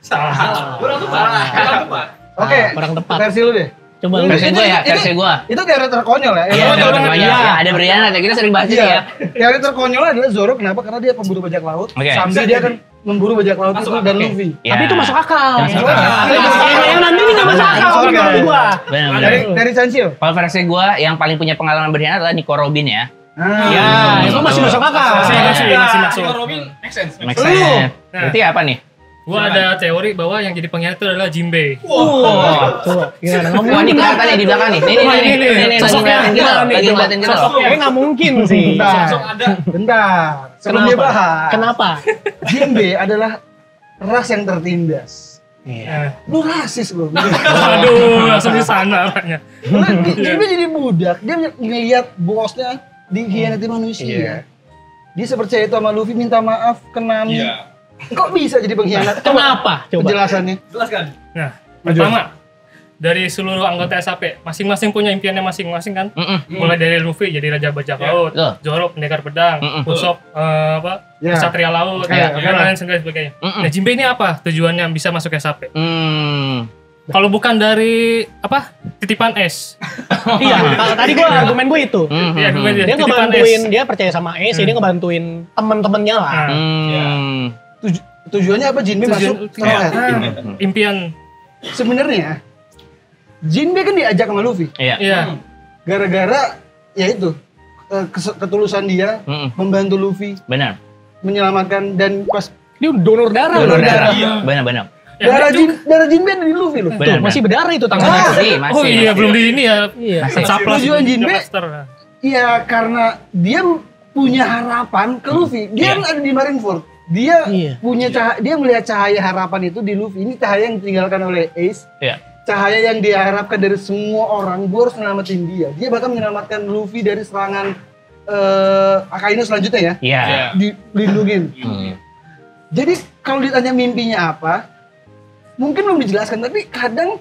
Salah. Kurang tepat. Oke, versi lu deh. Coba versi gua. Itu teori terkonyol ya. Ada berkhianat ya, kita sering bahas ini ya. Teori terkonyol adalah Zoro kenapa? Karena dia pemburu bajak laut. Sambil dia kan memburu bajak laut itu dan Luffy. Tapi itu masuk akal. Yang nanti ini nggak masuk akal menurut gua. Dari Sanshiro. Kalau versi gua yang paling punya pengalaman berkhianat adalah Nico Robin ya. Itu masih masuk akal. Masih masuk. Nico Robin make sense. Berarti apa nih? Gua ada teori bahwa yang jadi pengkhianat itu adalah Jinbe. Coba gimana? Wah, ini kelihatan nih di belakang nih. Ini lagi ngeliatin kita loh. Kayaknya nggak mungkin sih. Bentar. Sebelum dia bahas. Kenapa? Jinbe adalah ras yang tertindas. Lu rasis lu. Aduh, langsung di sana arahnya. Jinbe jadi budak. Dia ngeliat bosnya dikhianati manusia. Dia sepercaya itu sama Luffy, minta maaf ke Nami. Kok bisa jadi pengkhianat? Kenapa? Coba penjelasannya. Jelaskan. Nah, pertama dari seluruh anggota SHP, masing-masing punya impiannya masing-masing kan. Mulai dari Luffy jadi raja bajak laut, Zoro pendekar pedang, Usopp kesatria laut, dan lain sebagainya. Nah, Jinbe ini apa tujuannya bisa masuk SHP? Kalau bukan dari apa? Titipan S. Iya, tadi argumen gue itu. Iya, dia ngebantuin, dia percaya sama S, dia ngebantuin teman-temannya lah. Tujuannya apa Jinbe masuk? Impian. Sebenarnya Jinbe kan diajak sama Luffy. Iya. Gara-gara ya itu ketulusan dia membantu Luffy. Benar. Menyelamatkan dan pas dia donor darah. Benar. Darah Jinbe ada di Luffy loh. Benar, masih berdarah itu tangannya. Masih. Oh iya, belum di ini ya. Tujuan Jinbe iya karena dia punya harapan ke Luffy. Dia kan ada di Marineford. Dia punya dia melihat cahaya harapan itu di Luffy. Ini cahaya yang ditinggalkan oleh Ace. Cahaya yang diharapkan dari semua orang. Gue harus nyelamatin dia. Dia bahkan menyelamatkan Luffy dari serangan Akainu selanjutnya ya. Dilindungin. Jadi kalau ditanya mimpinya apa, mungkin belum dijelaskan. Tapi kadang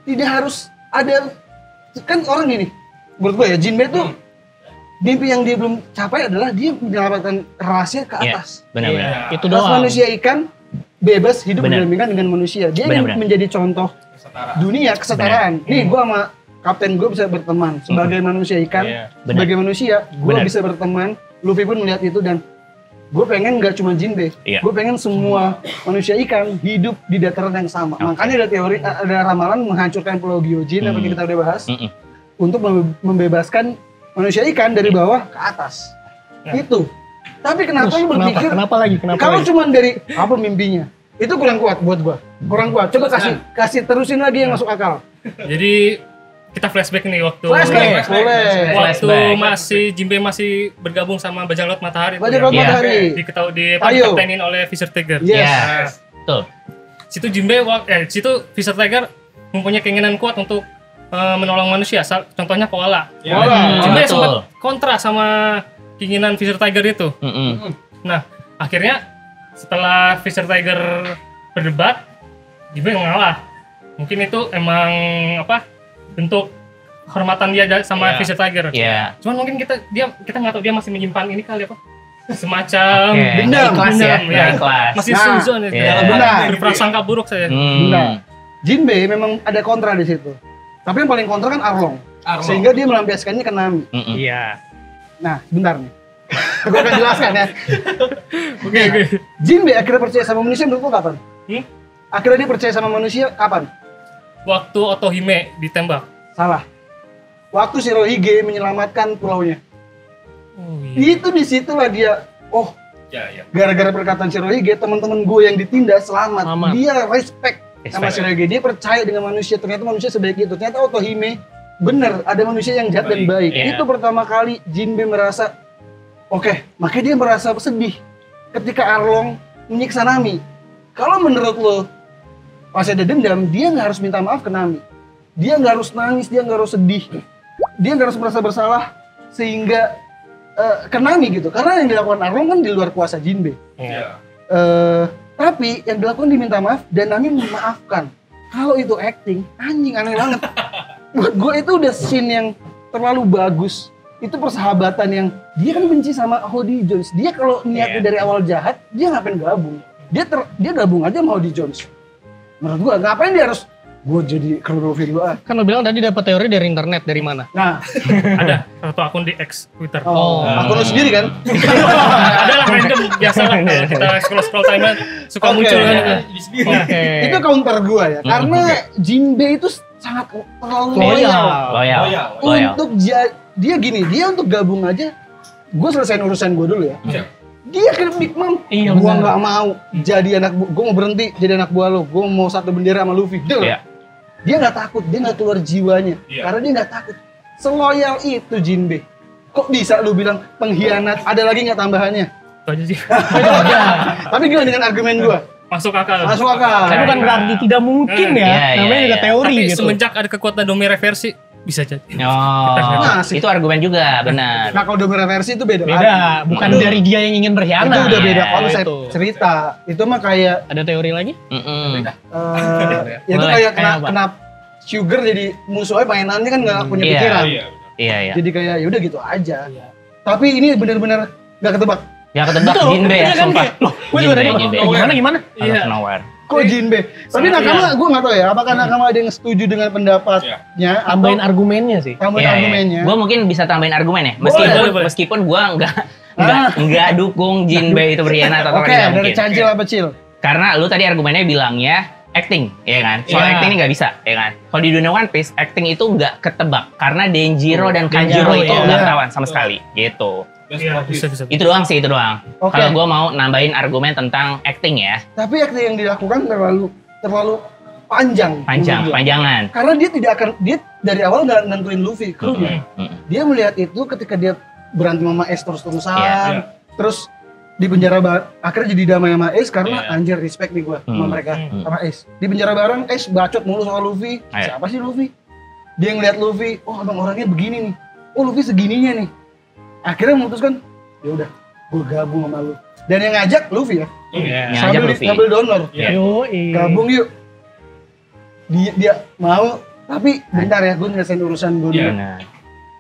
tidak harus ada, kan orang gini. Menurut gue ya, Jinbe tuh mimpi yang dia belum capai adalah dia menyelamatkan rahasia ke atas. Benar-benar. Itu doang. Manusia ikan bebas hidup berdampingan dengan manusia. Dia ingin menjadi contoh dunia kesetaraan. Nih gue sama kapten gue bisa berteman sebagai manusia ikan, sebagai manusia gue bisa berteman. Luffy pun melihat itu dan gue pengen nggak cuma Jinbe, gue pengen semua manusia ikan hidup di dataran yang sama. Makanya ada teori, ada ramalan menghancurkan Pulau Gyojin yang kita udah bahas untuk membebaskan manusia ikan dari bawah ke atas. Itu. Tapi kenapa lu berpikir? Kenapa lagi? Kalau cuma dari apa mimpinya? Itu kurang kuat buat gua. Kurang kuat. Coba kasih terusin lagi yang masuk akal. Jadi kita flashback nih waktu masih Jinbe masih bergabung sama Bajak Laut Matahari. Bajak Laut Matahari. Dikaptenin oleh Fisher Tiger. Yes. Betul. Situ situ Fisher Tiger mempunyai keinginan kuat untuk menolong manusia, contohnya koala. Jinbe sempat kontra sama keinginan Fisher Tiger itu. Nah, akhirnya setelah Fisher Tiger berdebat, Jinbe mengalah. Mungkin itu emang bentuk hormatan dia sama Fisher Tiger. Cuman mungkin kita nggak tahu dia masih menyimpan ini kali semacam dendam. Ikhlas. Masih suzon berprasangka buruk saya. Jinbe memang ada kontra di situ. Tapi yang paling kontra kan Arlong. Sehingga dia melampiaskannya ke Nami. Nah, bentar nih. Gue akan jelaskan ya. Oke. Jinbe akhirnya percaya sama manusia menurut lo kapan? Akhirnya dia percaya sama manusia kapan? Waktu Otohime ditembak. Salah. Waktu Shirohige menyelamatkan pulaunya. Itu disitulah dia, gara-gara perkataan Shirohige, teman-teman gue yang ditindas selamat. Dia respect sama Shirohige, dia percaya dengan manusia, ternyata manusia sebaik itu. Ternyata Otohime bener, ada manusia yang jahat dan baik. Itu pertama kali Jinbe merasa, makanya dia merasa sedih ketika Arlong menyiksa Nami. Kalau menurut lo masih ada dendam, dia nggak harus minta maaf ke Nami. Dia nggak harus nangis, dia nggak harus sedih. Dia nggak harus merasa bersalah sehingga ke Nami gitu. Karena yang dilakukan Arlong kan di luar kuasa Jinbe. Tapi yang dilakukan diminta maaf dan Nami memaafkan. Kalau itu acting, anjing aneh banget. Buat gue itu udah scene yang terlalu bagus. Itu persahabatan yang dia kan benci sama Hody Jones. Dia kalau niatnya dari awal jahat, dia ngapain gabung? Dia gabung aja sama Hody Jones. Menurut gue, ngapain dia harus gue jadi kru Luffy dulu Kan lo bilang tadi dapat teori dari internet, dari mana? Nah, ada satu akun di X Twitter. Akun lo sendiri kan? Ada lah random biasa lah kita scroll timeline suka muncul kan. Itu counter gue ya, karena Jinbe itu sangat terlalu loyal. Untuk dia gini, dia untuk gabung aja, gue selesaiin urusan gue dulu ya. Dia kan Big Mom, gue nggak mau jadi anak, gue mau berhenti jadi anak buah lo, gue mau satu bendera sama Luffy. Dia nggak takut, dia nggak keluar jiwanya, karena dia nggak takut. Seloyal itu Jinbe. Kok bisa lu bilang pengkhianat? Ada lagi nggak tambahannya? Itu aja sih. Tapi gimana dengan argumen gue? Masuk akal. Tapi bukan berarti tidak mungkin ya. Namanya juga teori tapi gitu. Semenjak ada kekuatan Domi reversi, bisa jadi. Itu argumen juga, benar. Nah kalau Domi reversi itu beda. Bukan dari dia yang ingin berkhianat. Itu udah beda konsep cerita. Itu mah kayak ada teori lagi? Itu kayak kena Sugar jadi musuhnya mainannya kan nggak punya pikiran. Iya. Jadi kayak ya udah gitu aja. Tapi ini benar-benar nggak ketebak. Ya ketebak Jinbe ya, sumpah. Gue juga tadi gimana? Iya. Kok Jinbe? Tapi Nakama, gue nggak tahu ya. Apakah Nakama ada yang setuju dengan pendapatnya? Tambahin argumennya sih. Tambahin argumennya. Gue mungkin bisa tambahin argumen ya. Meskipun gue nggak dukung Jinbe itu berkhianat atau Oke, dari Cancil apa Cil? Karena lu tadi argumennya bilangnya acting, ya kan? Soal acting ini nggak bisa, ya kan? Kalau di dunia One Piece, acting itu nggak ketebak karena Denjiro dan Kanjuro itu nggak ketahuan sama sekali, gitu. Bisa. Itu doang sih, itu doang. Kalau gue mau nambahin argumen tentang acting ya. Tapi acting yang dilakukan terlalu panjangan. Karena dia dari awal nggak nentuin Luffy, krunya. Dia melihat itu ketika dia berantem sama Ace terus-terusan, terus di penjara akhirnya jadi damai sama Ace karena anjir respect nih gue sama mereka sama Ace. Di penjara bareng Ace bacot mulu soal Luffy. Siapa sih Luffy? Dia ngeliat Luffy, oh abang orangnya begini nih. Oh Luffy segininya nih. Akhirnya memutuskan, ya udah, gue gabung sama lu. Dan yang ngajak Luffy ya. Sambil donor. Gabung yuk. Dia mau, tapi bentar ya, gue ngerasain urusan gue dulu.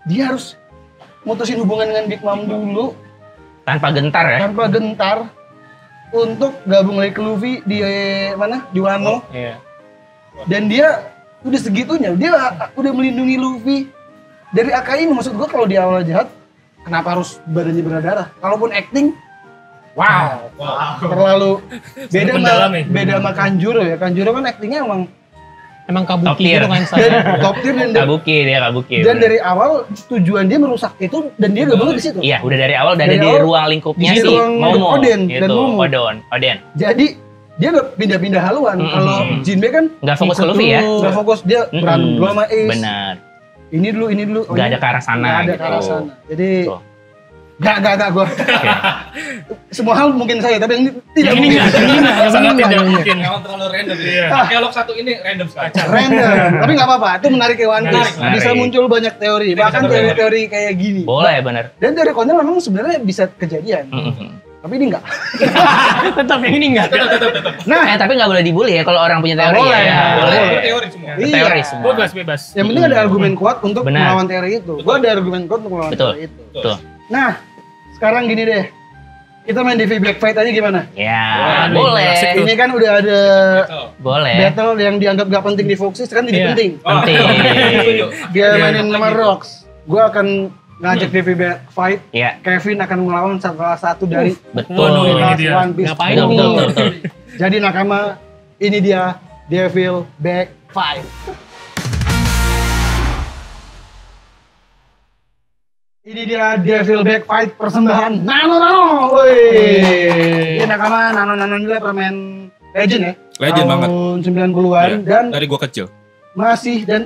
Dia harus mutusin hubungan dengan Big Mom dulu. Tanpa gentar ya? Tanpa gentar untuk gabung lagi ke Luffy di mana? Di Wano. Dan dia udah segitunya, dia udah melindungi Luffy dari Akai ini. Maksud gue kalau di awal jahat, kenapa harus badannya berdarah? Kalaupun acting, wow. Terlalu beda sama Kanjuro ya. Kanjuro kan actingnya emang kabuki gitu kan top tier dan kabuki. Dan dari awal tujuan dia merusak itu dan dia gabung di situ. Iya, udah dari awal di ruang lingkupnya si Momo gitu. Oden. Jadi dia gak pindah-pindah haluan. Kalau Jinbe kan nggak fokus ke Luffy ya. Nggak fokus, dia berantem dulu sama Ace. Benar. Ini dulu. Nggak ada ke arah sana. Nggak ada ke arah sana. Jadi Gak gue. Semua hal mungkin saya, tapi yang tidak mungkin. Sangat tidak mungkin. Emang terlalu random. Dialog satu ini random sekali. Random, tapi gak apa-apa. Itu menarik ke One Piece. Bisa muncul banyak teori, bahkan teori-teori kayak gini. Boleh, benar. Dan teori konyol memang sebenarnya bisa kejadian. Tapi ini enggak. Tetap yang ini enggak. Nah, tapi nggak boleh dibully ya kalau orang punya teori. Boleh. Teori semua. Teori semua. Bebas. Yang penting ada argumen kuat untuk melawan teori itu. Gue ada argumen kuat untuk melawan teori itu. Betul. Nah, sekarang gini deh. Kita main DV Black Fight aja gimana? Ya, boleh. Ini kan udah ada battle yang dianggap gak penting di Foxy, sekarang jadi penting. Penting. Dia mainin nama Rocks. Gue akan ngajak DV Black Fight. Kevin akan melawan salah satu dari One Piece. Ngapain nih? Jadi Nakama, ini dia Devil Back Fight. Ini dia Devil Back Fight persembahan Nano. Woi. Ini Nakama Nano ini permain legend ya. Legend banget. Tahun 90-an dan dari gua kecil. Masih dan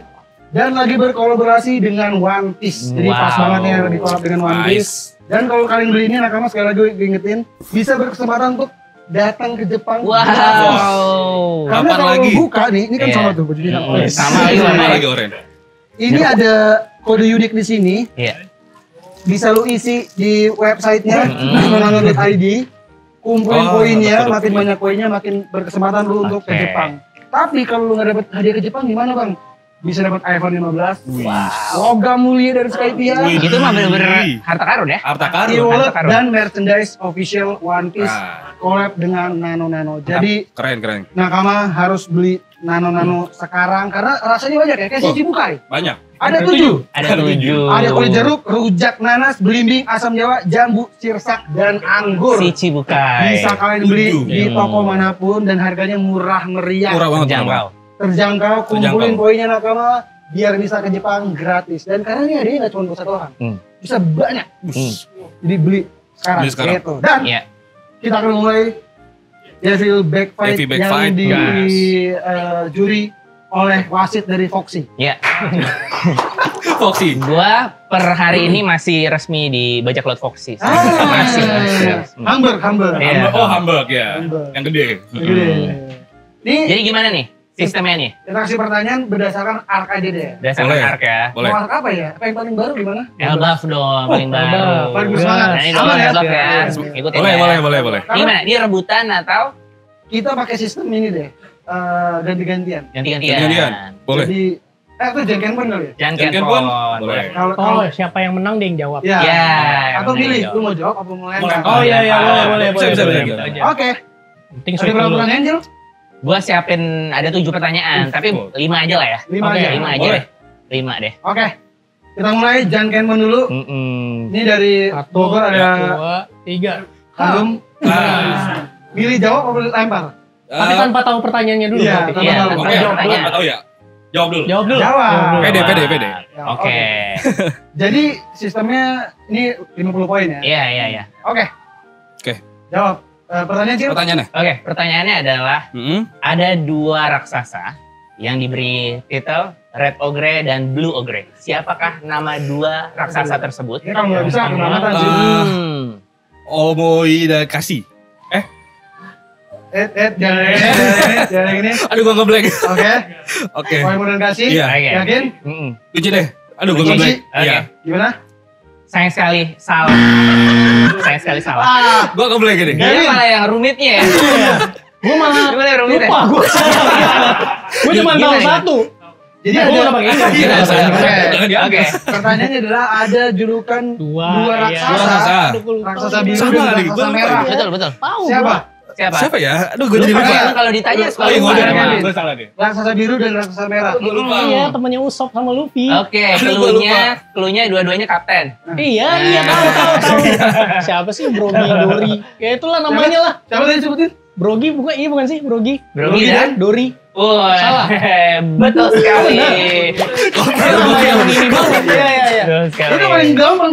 lagi berkolaborasi dengan One Piece. Jadi pas banget nih lagi collab dengan One Piece. Dan kalau kalian beli ini Nakama sekali lagi gue ingetin bisa berkesempatan untuk datang ke Jepang. Wow. Karena kalau buka nih, ini kan sama tuh bajunya. Sama lagi oren. Ini ada kode unik di sini. Bisa lu isi di websitenya nano.id. Kumpulin poinnya, makin banyak poinnya makin berkesempatan lu untuk ke Jepang. Tapi kalau lu nggak dapet hadiah ke Jepang gimana bang? Bisa dapat iPhone 15. Logam mulia dari Skypia. Itu mah bener-bener harta karun ya. Harta karun. E-wallet dan merchandise official One Piece collab dengan Nano. Jadi keren. Nakama harus beli Nano sekarang karena rasanya banyak ya. Kayak si Cibukai. Banyak. Ada 7. Ada kulit jeruk, rujak nanas, belimbing, asam jawa, jambu, sirsak, dan anggur. Si Cibukai. Bisa kalian beli di toko manapun dan harganya murah meriah. Murah banget. Terjangkau, kumpulin poinnya Nakama biar bisa ke Jepang gratis. Dan karena ini hadiahnya nggak cuma buat satu orang, bisa banyak. Jadi beli sekarang. Gitu. Dan kita akan mulai Devil Back Fight yang di juri oleh wasit dari Foxy. Foxy. Gua per hari ini masih resmi di bajak laut Foxy. Masih. Hamburg. Oh Hamburg ya. Yang gede. Jadi gimana nih sistemnya nih? Kita kasih pertanyaan berdasarkan arc aja deh. Berdasarkan arc ya. Boleh. Arc apa ya? Apa yang paling baru gimana? Elbaf dong paling baru. Paling bersemangat. Nah, ini dong Elbaf ya. Ikutin ya. Boleh. Gimana? Dia rebutan atau? Kita pakai sistem ini deh. Ganti-gantian. Boleh. Jadi itu Jankenpon kali ya? Jankenpon. Boleh. Kalau siapa yang menang dia yang jawab. Ya. Atau pilih, lu mau jawab apa mau lempar? Oh iya boleh. Bisa. Oke. Penting ada berapa pertanyaan Angel? Gua siapin ada 7 pertanyaan, tapi 5 aja lah ya. 5 aja. 5 aja deh. 5 deh. Oke. Kita mulai Jan Kenmon dulu. Ini dari Bogor ada 2, 3. Kagum. Milih jawab atau lempar? Tapi tanpa tahu pertanyaannya dulu. Iya, tanpa tahu ya. Jawab dulu. Jawab. Pede. Oke. Jadi sistemnya ini 50 poin ya? Iya. Oke. Jawab. Pertanyaannya? Oke, pertanyaannya adalah ada 2 raksasa yang diberi titel Red Ogre dan Blue Ogre. Siapakah nama 2 raksasa tersebut? Ini kalau nggak bisa, kebangetan sih. Omoi dan Kasi. Jangan ini. Aduh, gua ngeblank. Oke. Omoi dan Kasi. Iya. Yakin? Kunci deh. Aduh, gua ngeblank. Iya. Gimana? Sayang sekali salah. Gua ngeblank ini. Dia malah yang rumitnya ya. Gue malah Gimana yang rumitnya? lupa gue. Gue cuma tahu 1. Jadi ada Oke. Pertanyaannya adalah ada julukan 2 raksasa. Raksasa biru Sama dan lagi, raksasa gua merah. Betul. Siapa? Ya? Aduh, gua jadi lupa. Kalau ditanya suka Oh, lupa. gua salah deh. Raksasa biru dan raksasa merah. Iya, temannya Usop sama Luffy. Oke, cluenya dua-duanya kapten. Iya, tahu. Siapa sih Brogi, Dori? Ya itulah namanya lah. Siapa tadi sebutin? Brogi bukan sih? Brogi dan Dori. Salah. Betul sekali. Yang ini banget. Iya. Betul sekali. Itu paling gampang.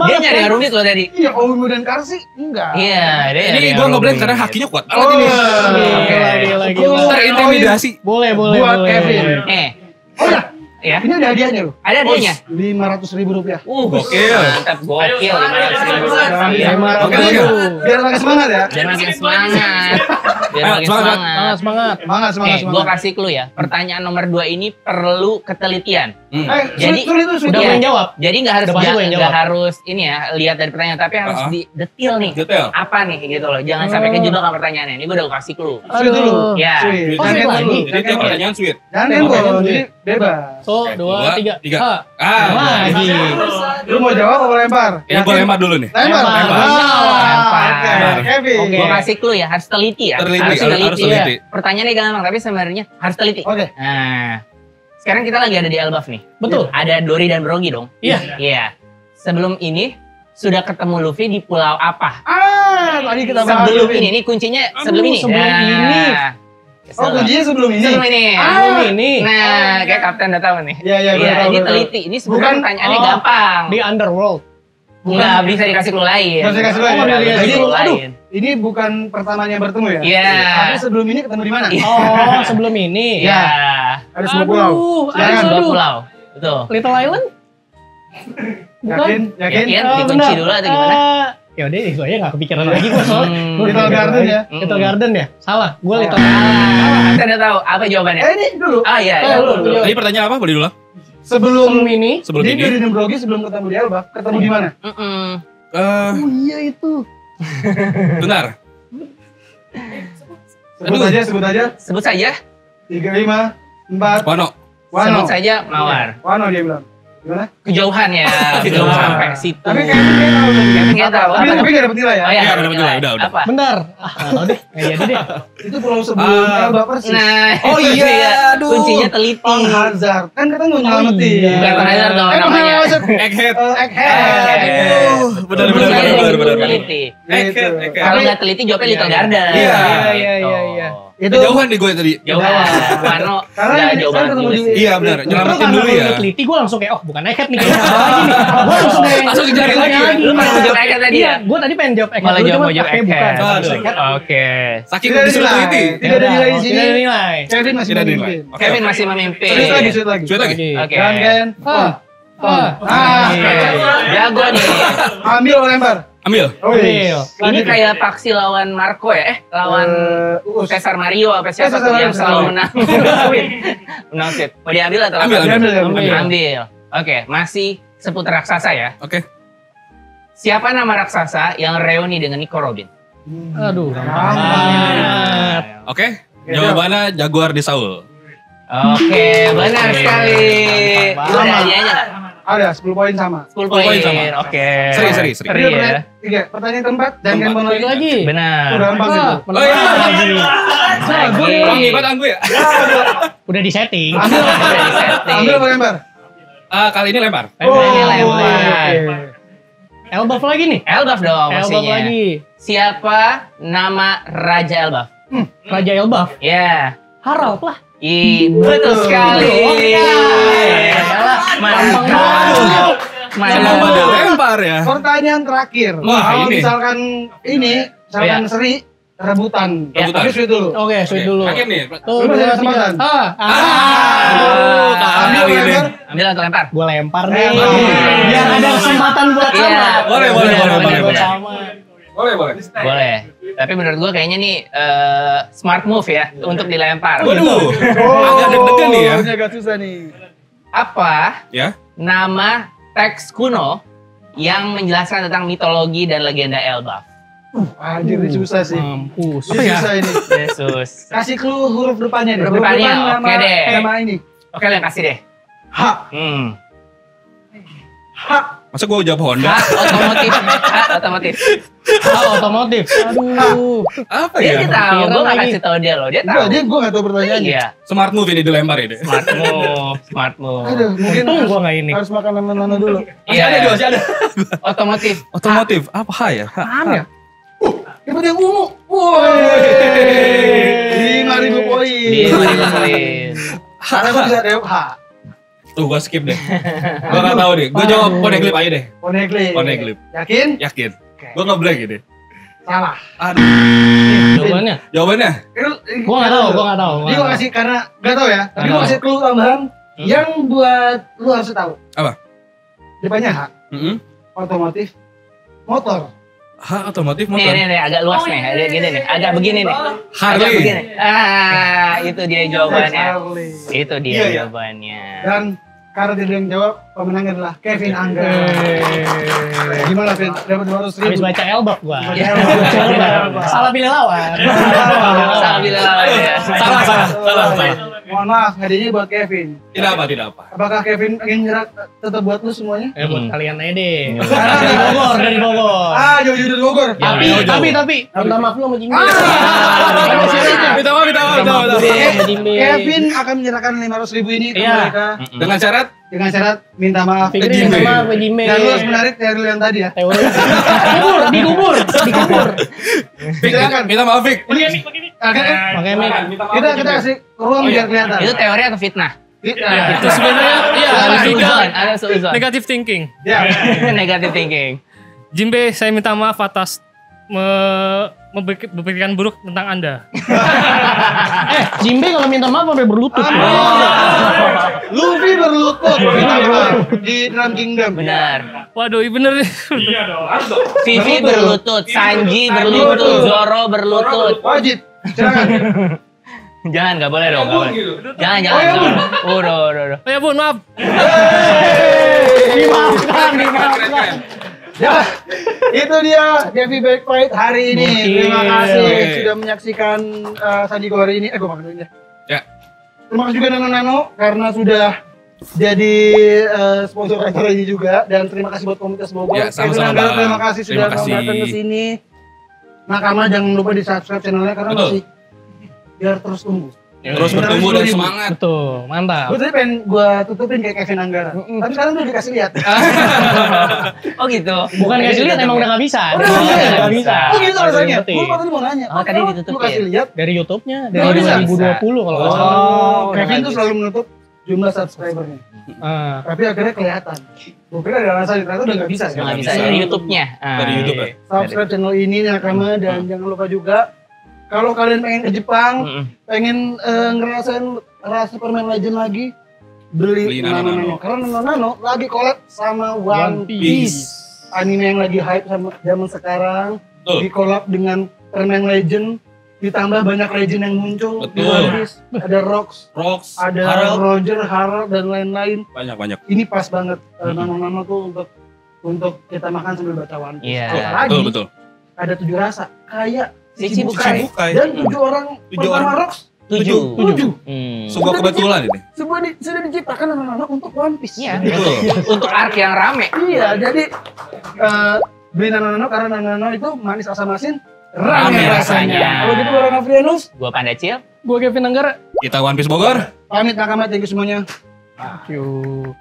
Dia nyari yang rumit loh tadi. Iya, Omu dan Karsi enggak. Iya, dia nyari Ini yang gua ngeblank rumit. karena hakinya kuat banget ini. Lagi. Terintimidasi. Boleh. Buat Kevin. Oh ya. Ini ada hadiahnya loh. Ada hadiahnya? Rp500.000. Gokil. Mantap, gokil. 500.000. Biar makin semangat ya. Biar makin semangat. Semangat. Gue kasih clue ya. Pertanyaan nomor 2 ini perlu ketelitian. Jadi udah gue yang jawab. Jadi nggak harus ini ya lihat dari pertanyaan, tapi harus di detail nih. Apa nih gitu loh. Jangan sampai kejebak sama pertanyaannya. Ini gue udah kasih clue. Sweet dulu. Ya. Jadi tiap pertanyaan sweet. Jangan jadi bebas. 1, 2, 3. Lagi. Lu mau jawab atau lempar? Ini gue lempar dulu nih. Lempar. Lempar. Kevin. Gue kasih clue ya, harus teliti ya. Harus teliti. Pertanyaannya gampang, tapi sebenarnya harus teliti. Oke. Nah, sekarang kita lagi ada di Elbaf nih. Betul. Ada Dori dan Brogi dong. Iya. Sebelum ini sudah ketemu Luffy di pulau apa? Tadi kita bahas. Sebelum ini kuncinya sebelum ini. Kuncinya sebelum ini. Sebelum ini. Nah, kayak kapten udah tahu nih. Iya, ini teliti. Ini sebenarnya pertanyaannya gampang. Di Underworld. Nggak bisa dikasih clue lain. Nggak bisa dikasih clue lain. Nggak bisa dikasih clue lain. Ini bukan pertamanya bertemu ya? Iya. Tapi sebelum ini ketemu di mana? Oh, sebelum ini. Iya. Ada sebuah pulau. Ada sebuah pulau. Betul. Little Island? Yakin? Dikunci dulu atau gimana? Ya udah, itu aja nggak kepikiran lagi gue soal. Little Garden ya? Little Garden ya? Salah, gue Little Garden. Saya udah tahu apa jawabannya. Ini dulu. Iya. Tadi pertanyaan apa? Boleh diulang? Sebelum ini. Sebelum ini. Di Brogi sebelum ketemu di Elbaf, ketemu di mana? Oh iya itu. Benar. Sebut aja. Sebut saja. 3, 5, 4. Wano. Sebut saja Mawar. Wano dia bilang. Gimana? Kejauhan ya, belum sampai situ. Tapi Kevin nggak tahu. Tapi nggak dapet nilai ya? Oh iya, nggak dapet nilai. Udah. Apa? Bentar. Nggak tahu deh. Nggak jadi deh. Itu pulau sebelum Elbaf persis. Nah, oh iya, aduh. Kuncinya teliti. Pang Hazard. Kan kita mau nyelamatin. Bukan Pang Hazard dong namanya. Egghead. Benar. Teliti. Egghead. Kalau nggak teliti jawabnya Little Garden. Iya. Itu jauhan nih gue tadi. Jauhan. Wano. Karena jauh banget juga sih. Iya benar. Nyelamatin dulu ya. Teliti gue langsung kayak, oh bukan Egghead nih. Kayaknya apa lagi nih. Gue langsung dicari lagi. Lu masih jawab Egghead tadi ya? Gue tadi pengen jawab Egghead. Malah jawab Egghead. bukan. Oke. Saking disuruh teliti. Tidak ada nilai di sini. Tidak ada nilai. Kevin masih memimpin. Kevin masih memimpin. Sweet lagi. Oke. Kan. Jago nih. Ambil atau lempar? Ambil. Ini kayak Paksi lawan Marco ya? Lawan Cesar Mario apa siapa tuh yang selalu menang. Menang sweet. Mau diambil atau Ambil. Ambil. Oke, masih seputar raksasa ya. Oke. Siapa nama raksasa yang reuni dengan Nico Robin? Aduh. Oke. Jawabannya Jaguar di Saul. Oke, benar sekali. Itu ada hadiahnya nggak? Ada 10 poin sama. 10 poin sama. Oke. Seri. Ya. 3. Pertanyaan keempat dan yang lagi. Benar. Udah gampang itu. Oh iya. Hebat anggu ya. Udah di setting. Ambil apa lempar? Kali ini lempar. Elbaf lagi nih. Elbaf dong Elbaf lagi. Siapa nama Raja Elbaf? Raja Elbaf. Ya. Harald lah. Betul sekali. Mantap. Mantap lempar ya. Pertanyaan terakhir. Wah, ini. Misalkan seri rebutan. Tapi sweet dulu. Oke, sweet dulu. Kaget nih. Tuh, Lu ada kesempatan. Ambil lempar. Ambil atau lempar? Gue lempar nih. Biar ada kesempatan buat sama. Boleh. Boleh. Tapi menurut gue kayaknya nih smart move ya untuk dilempar. Waduh. Agak deg-degan nih ya. Ini agak susah nih. Apa Ya. nama teks kuno yang menjelaskan tentang mitologi dan legenda Elbaf? Anjir, ini susah sih. Mampus. Apa ya? Susah ini. Yesus. Kasih clue huruf depannya deh. Huruf depannya, oke deh. Nama ini. Oke, yang kasih deh. H. H. Masa gue jawab Honda? Otomotif. Otomotif. Aduh. Apa Dia ya? tahu, gue gak kasih tahu dia loh. Dia tahu. Gue gak tahu pertanyaannya. Iya. Smart move ini dilempar ini. Smart move. Aduh, mungkin Gue gak ini. harus makan nano dulu. Iya. Masih ada. Otomotif. Apa H ya? Apaan ya? Dapat yang ungu. Woi. 5.000 poin. 5.000 poin. Karena gue bisa jawab H. Tuh gue skip deh. Gue gak tahu deh. Gue jawab Poneglyph aja deh. Poneglyph. Yakin? Yakin. Gue nggak blank ini. Salah. Jawabannya? Jawabannya? Gue gak tahu. Ini gue kasih karena gak tahu ya. Tapi gue kasih clue tambahan yang buat lu harus tahu. Apa? Depannya H. Otomotif. Motor. H otomotif motor. Nih, agak luas nih. Agak gini nih. Agak begini nih. Harley. Agak begini. Itu dia jawabannya. Harley. Itu dia Iya. jawabannya. Dan karena dia yang jawab, pemenangnya adalah Kevin Angga. Gimana, Vin? Dapat 200.000. Habis baca Elbaf gue. Elbaf. Salah pilih lawan. Salah bilang lawan ya. Salah. Mohon maaf, hadiahnya buat Kevin. Tidak apa. Apakah Kevin ingin nyerah tetap buat lu semuanya? Buat kalian aja deh. Dari Bogor. Jauh-jauh dari Bogor. Tapi minta maaf lu sama Jimmy. Minta maaf. Kevin akan menyerahkan 500.000 ini ke mereka. Dengan syarat? Dengan syarat minta maaf ke Minta maaf ke Jimmy. Dan lu harus menarik teori yang tadi ya. Teori. Dikubur. Silakan. Minta maaf, Fik. Pakai mic. Kita kasih ruang biar kelihatan. Itu teori atau fitnah? Itu sebenarnya Ada seuzon. negative thinking. Ya. Negative thinking. Jimbe, saya minta maaf atas berpikiran buruk tentang Anda. Jimbe kalau minta maaf sampai berlutut. Luffy berlutut minta maaf di Drum Kingdom. Benar. Waduh, bener nih. Vivi berlutut, Sanji berlutut, Zoro berlutut. Wajib. Silakan. Jangan, nggak boleh dong, nggak boleh. Jangan. Udah. Oh ya bun, maaf. Dimaafkan. Ya, itu dia Devi Back Fight hari ini. Terima kasih sudah menyaksikan Sandiwara ini. Gue makan dulu ya. Ya. Terima kasih juga Nano karena sudah jadi sponsor acara ini juga, dan terima kasih buat komunitas Bogor. Ya, sama-sama, Bang. Terima kasih sudah Terima kasih. datang ke sini. Nakama jangan lupa di subscribe channelnya karena Betul. masih biar terus tumbuh. Terus bertumbuh dan semangat. Betul, mantap. Gue tadi pengen gue tutupin kayak Kevin Anggara, tapi sekarang udah dikasih lihat. Oh gitu. Bukan kasih lihat, emang udah nggak bisa. Nggak bisa. Oh gitu alasannya. Ngerti. Gue tadi mau nanya. Oh, tadi ditutupin. Lu kasih lihat. Dari YouTube-nya Nggak dari bisa. 2020 kalau nggak salah. Oh, Kevin tuh selalu menutup jumlah subscribernya. Tapi akhirnya kelihatan. Gue kira ada alasan, ternyata udah nggak bisa. Nggak bisa dari YouTube-nya. Dari YouTube ya. Subscribe channel ini Nakama, dan jangan lupa juga kalau kalian pengen ke Jepang, pengen ngerasain rasa permen Legend lagi, beli Nano. Karena Nano lagi collab sama One Piece. Anime yang lagi hype sama zaman sekarang, di collab dengan permen Legend, ditambah banyak legend yang muncul di One Piece. Ada Rox, ada Roger, Harold, dan lain-lain. Banyak. Ini pas banget Nano tuh untuk kita makan sambil baca One Piece. Iya. Lagi Betul. ada 7 rasa, kayak Shichibukai. dan 7 orang pertama Rox 7. Sebuah kebetulan ini. Sudah diciptakan Nano untuk One Piece. Iya. Untuk arc yang rame. Iya, jadi beli Nano karena Nano itu manis asam asin, rame rasanya. Kalau gitu bareng Afrianus, gua Pandacil, gua Kevin Anggara. Kita One Piece Bogor. Pamit nakama, thank you semuanya. Thank you.